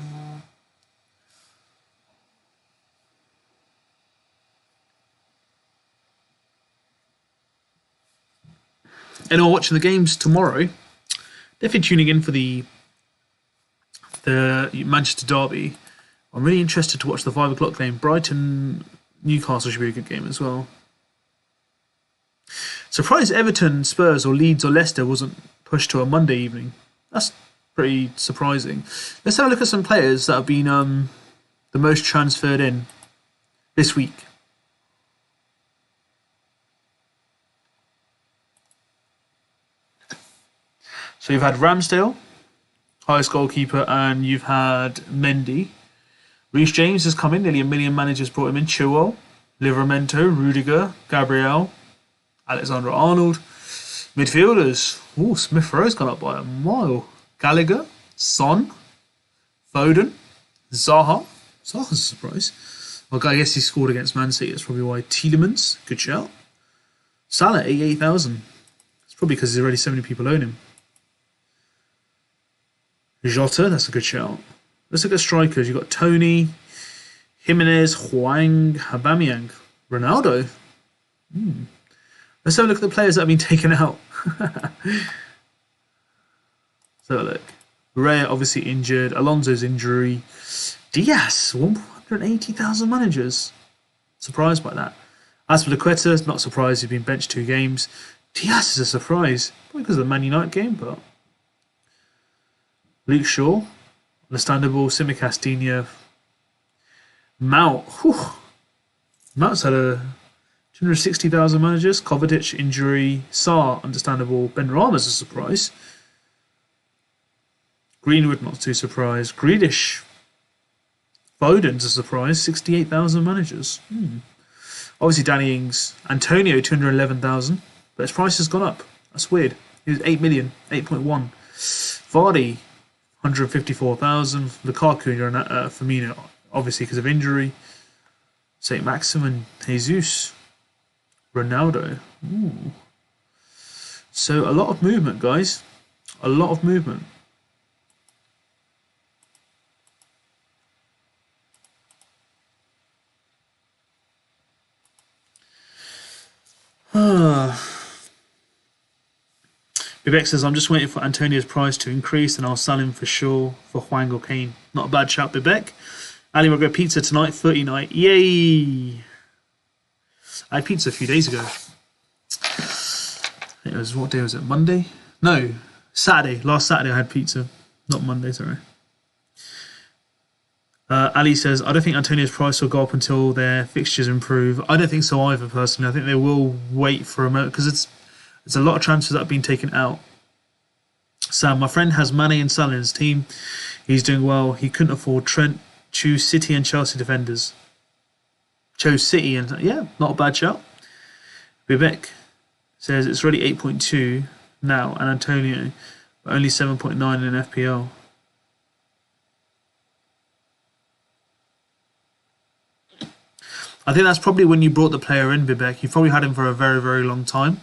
Anyone watching the games tomorrow? Definitely tuning in for the Manchester derby. I'm really interested to watch the 5 o'clock game. Brighton Newcastle should be a good game as well. Surprised Everton, Spurs, or Leeds or Leicester wasn't pushed to a Monday evening. That's pretty surprising. Let's have a look at some players that have been the most transferred in this week. So you've had Ramsdale, highest goalkeeper, and you've had Mendy. Reece James has come in, nearly 1 million managers brought him in. Chilwell, Livramento, Rudiger, Gabriel, Alexander-Arnold. Midfielders. Oh, Smith Rowe's gone up by a mile. Gallagher, Son, Foden, Zaha. Zaha's a surprise. Well, I guess he scored against Man City. That's probably why. Tielemans, good shout. Salah, 88,000. It's probably because there's already so many people own him. Jota, that's a good shout. Let's look at strikers. You've got Tony, Jimenez, Hwang, Aubameyang, Ronaldo. Let's have a look at the players that have been taken out. So look. Ray obviously injured. Alonso's injury. Diaz, 180,000 managers. Surprised by that. As for Laqueta, not surprised he's been benched 2 games. Diaz is a surprise. Probably because of the Man United game, but... Luke Shaw, understandable. Simicast, Digne. Mount. Mount's had a 260,000 managers. Kovacic, injury. Sarr, understandable. Benrahma's a surprise. Greenwood, not too surprised. Grealish. Foden's a surprise. 68,000 managers. Obviously, Danny Ings. Antonio, 211,000. But his price has gone up. That's weird. He was 8 million. 8.1. Vardy, 154,000. Lukaku, Firmino, obviously because of injury. St. Maximin, Jesus. Ronaldo. So a lot of movement, guys. A lot of movement. Vivek says, I'm just waiting for Antonio's price to increase and I'll sell him for sure for Hwang or Kane. Not a bad shout, Vivek. Ali will go pizza tonight, 30 night. Yay! I had pizza a few days ago. It was, what day was it? Monday? No, Saturday. Last Saturday I had pizza. Not Monday, sorry. Ali says, I don't think Antonio's price will go up until their fixtures improve. I don't think so either, personally. I think they will wait for a moment because it's a lot of transfers that have been taken out. Sam, my friend has Mane and Salah in his team. He's doing well. He couldn't afford Trent. Choose City and Chelsea defenders. Chose City and... Yeah, not a bad shout. Vivek says it's already 8.2 now and Antonio, but only 7.9 in FPL. I think that's probably when you brought the player in, Vivek. You've probably had him for a very, very long time.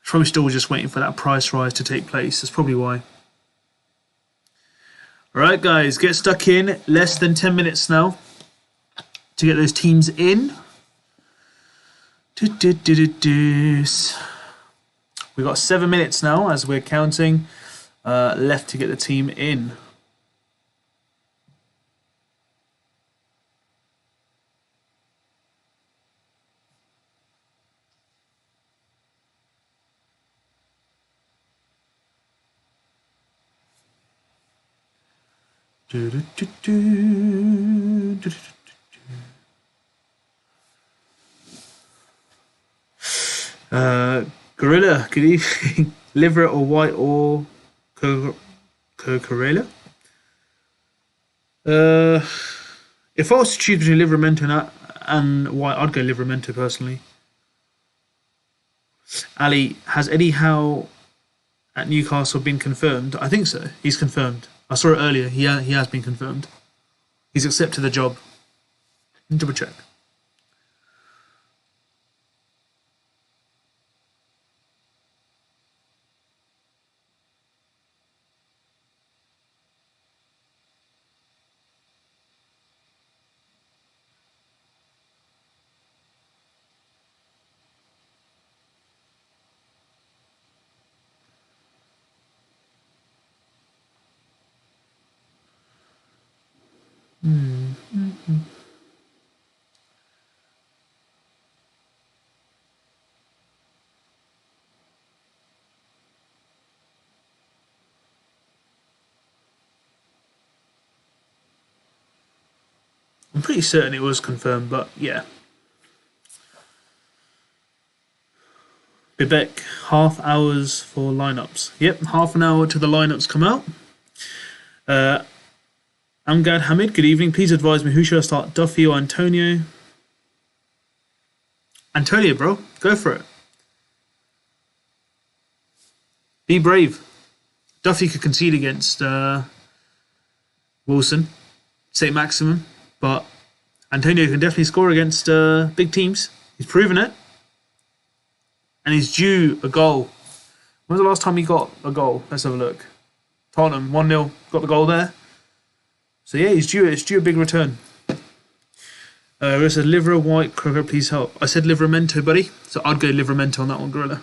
Probably still just waiting for that price rise to take place. That's probably why. Alright, guys, get stuck in. Less than 10 minutes now to get those teams in. We've got 7 minutes now as we're counting left to get the team in. Gorilla, good evening. Liver or white or Corella? If I was to choose between Livramento and white, I'd go Livramento personally. Ali, has Eddie Howe at Newcastle been confirmed? I think so. He's confirmed. I saw it earlier. He has been confirmed. He's accepted the job. Double check. I'm pretty certain it was confirmed, but yeah. Bibek, half hours for lineups. Yep, half an hour till the lineups come out. Amgad Hamid, good evening. Please advise me who should I start, Duffy or Antonio? Antonio, bro. Go for it. Be brave. Duffy could concede against Wilson, St. Maximum, but Antonio can definitely score against big teams. He's proven it. And he's due a goal. When was the last time he got a goal? Let's have a look. Tottenham, 1-0, got the goal there. So yeah, it's due a big return. It said Livra White Crocker, please help. I said Livramento, buddy. So I'd go Livramento on that one, Gorilla.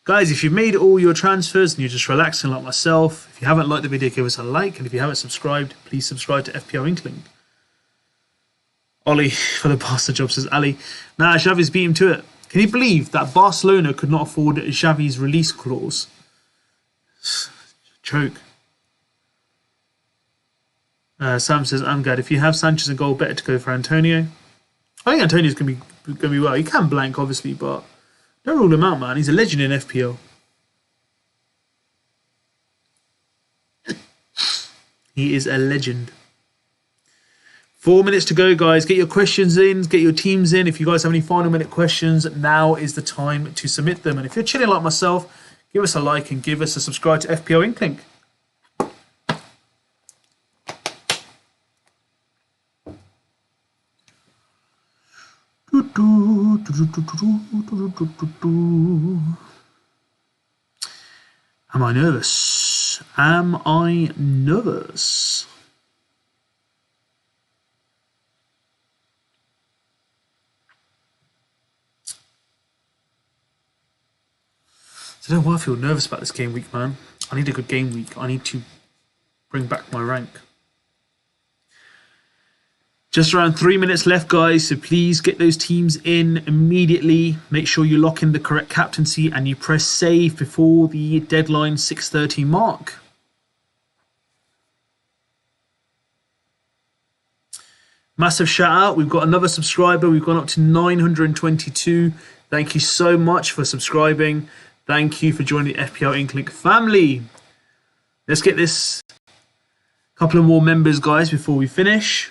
Guys, if you've made all your transfers and you're just relaxing like myself, if you haven't liked the video, give us a like. And if you haven't subscribed, please subscribe to FPL Inkling. Ollie for the pasta job, says Ali. Nah, Xavi's beat him to it. Can you believe that Barcelona could not afford Xavi's release clause? Choke. Sam says, I'm glad. If you have Sanchez in goal, better to go for Antonio. I think Antonio's going to be well. He can blank, obviously, but don't rule him out, man. He's a legend in FPL. He is a legend. 4 minutes to go, guys. Get your questions in. Get your teams in. If you guys have any final minute questions, now is the time to submit them. And if you're chilling like myself, give us a like and give us a subscribe to FPL Inkling. Am I nervous? Am I nervous? I don't know why I feel nervous about this game week, man. I need a good game week. I need to bring back my rank. Just around 3 minutes left, guys, so please get those teams in immediately. Make sure you lock in the correct captaincy and you press save before the deadline 6:30 mark. Massive shout out. We've got another subscriber. We've gone up to 922. Thank you so much for subscribing. Thank you for joining the FPL Inkling family. Let's get this couple of more members, guys, before we finish.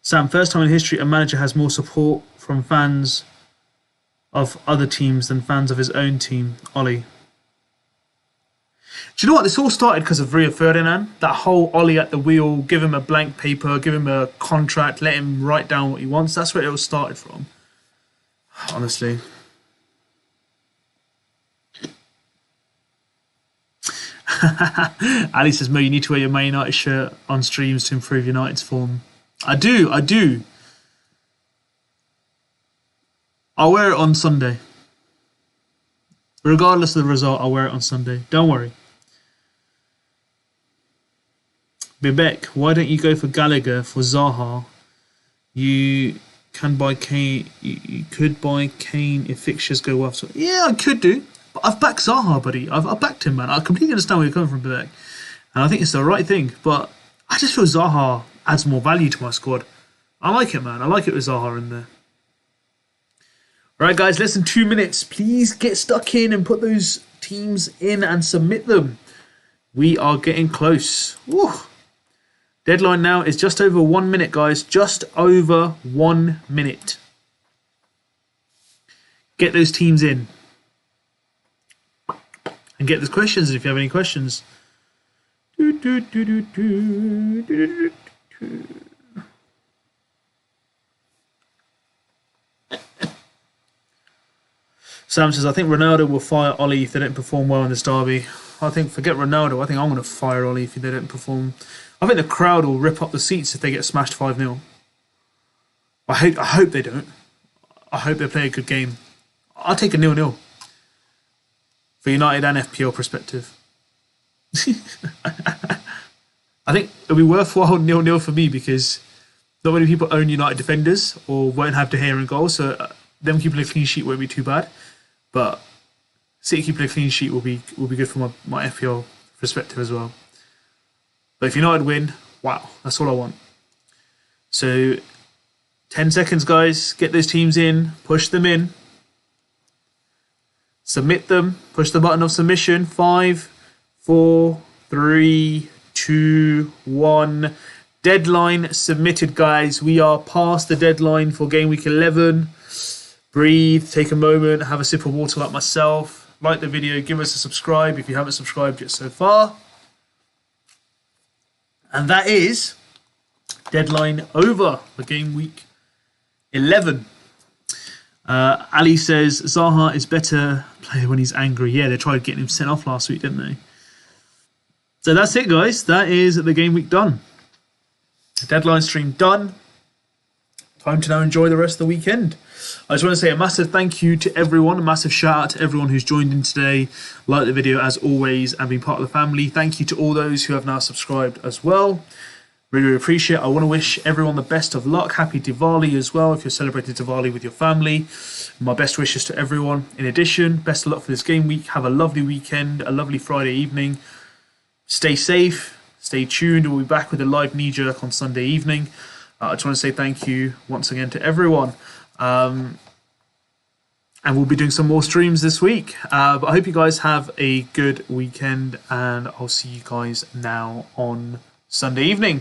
Sam, first time in history a manager has more support from fans of other teams than fans of his own team. Ollie. Do you know what? This all started because of Rio Ferdinand. That whole Ollie at the wheel, give him a blank paper, give him a contract, let him write down what he wants. That's where it all started from. Honestly. Ali says, Mo, you need to wear your Man United shirt on streams to improve United's form. I do. I'll wear it on Sunday. Regardless of the result, I'll wear it on Sunday. Don't worry. Bibek, why don't you go for Gallagher for Zaha? You can buy Kane. You could buy Kane if fixtures go well. So, yeah, I could do. But I've backed Zaha, buddy. I've backed him, man. I completely understand where you're coming from, Bibek. And I think it's the right thing. But I just feel Zaha adds more value to my squad. I like it, man. I like it with Zaha in there. Alright, guys, less than 2 minutes. Please get stuck in and put those teams in and submit them. We are getting close. Woo. Deadline now is just over 1 minute, guys. Just over 1 minute. Get those teams in. And get those questions if you have any questions. Sam says, I think Ronaldo will fire Ollie if they don't perform well in this derby. I think, forget Ronaldo, I think I'm going to fire Ollie if they don't perform. I think the crowd will rip up the seats if they get smashed 5-0. I hope they don't. I hope they play a good game. I'll take a 0-0. For United and FPL perspective. I think it'll be worthwhile 0-0 for me because not many people own United defenders or won't have De Gea in goal, so them keeping a clean sheet won't be too bad. But City keeping a clean sheet will be good for my FPL perspective as well. But if United win, wow, that's all I want. So 10 seconds, guys. Get those teams in, push them in. Submit them. Push the button of submission. 5, 4, 3, 2, 1. Deadline submitted, guys. We are past the deadline for game week 11. Breathe, take a moment, have a sip of water like myself. Like the video, give us a subscribe if you haven't subscribed yet so far. And that is deadline over for game week 11. Ali says Zaha is better player when he's angry. Yeah, they tried getting him sent off last week, didn't they? So that's it, guys. That is the game week done. Deadline stream done. Time to now enjoy the rest of the weekend. I just want to say a massive thank you to everyone, a massive shout out to everyone who's joined in today, liked the video as always, and been part of the family. Thank you to all those who have now subscribed as well. Really, really appreciate it. I want to wish everyone the best of luck. Happy Diwali as well if you're celebrating Diwali with your family. My best wishes to everyone. In addition, best of luck for this game week. Have a lovely weekend, a lovely Friday evening. Stay safe, stay tuned. We'll be back with a live knee jerk on Sunday evening. I just want to say thank you once again to everyone. And we'll be doing some more streams this week. But I hope you guys have a good weekend, and I'll see you guys now on Sunday evening.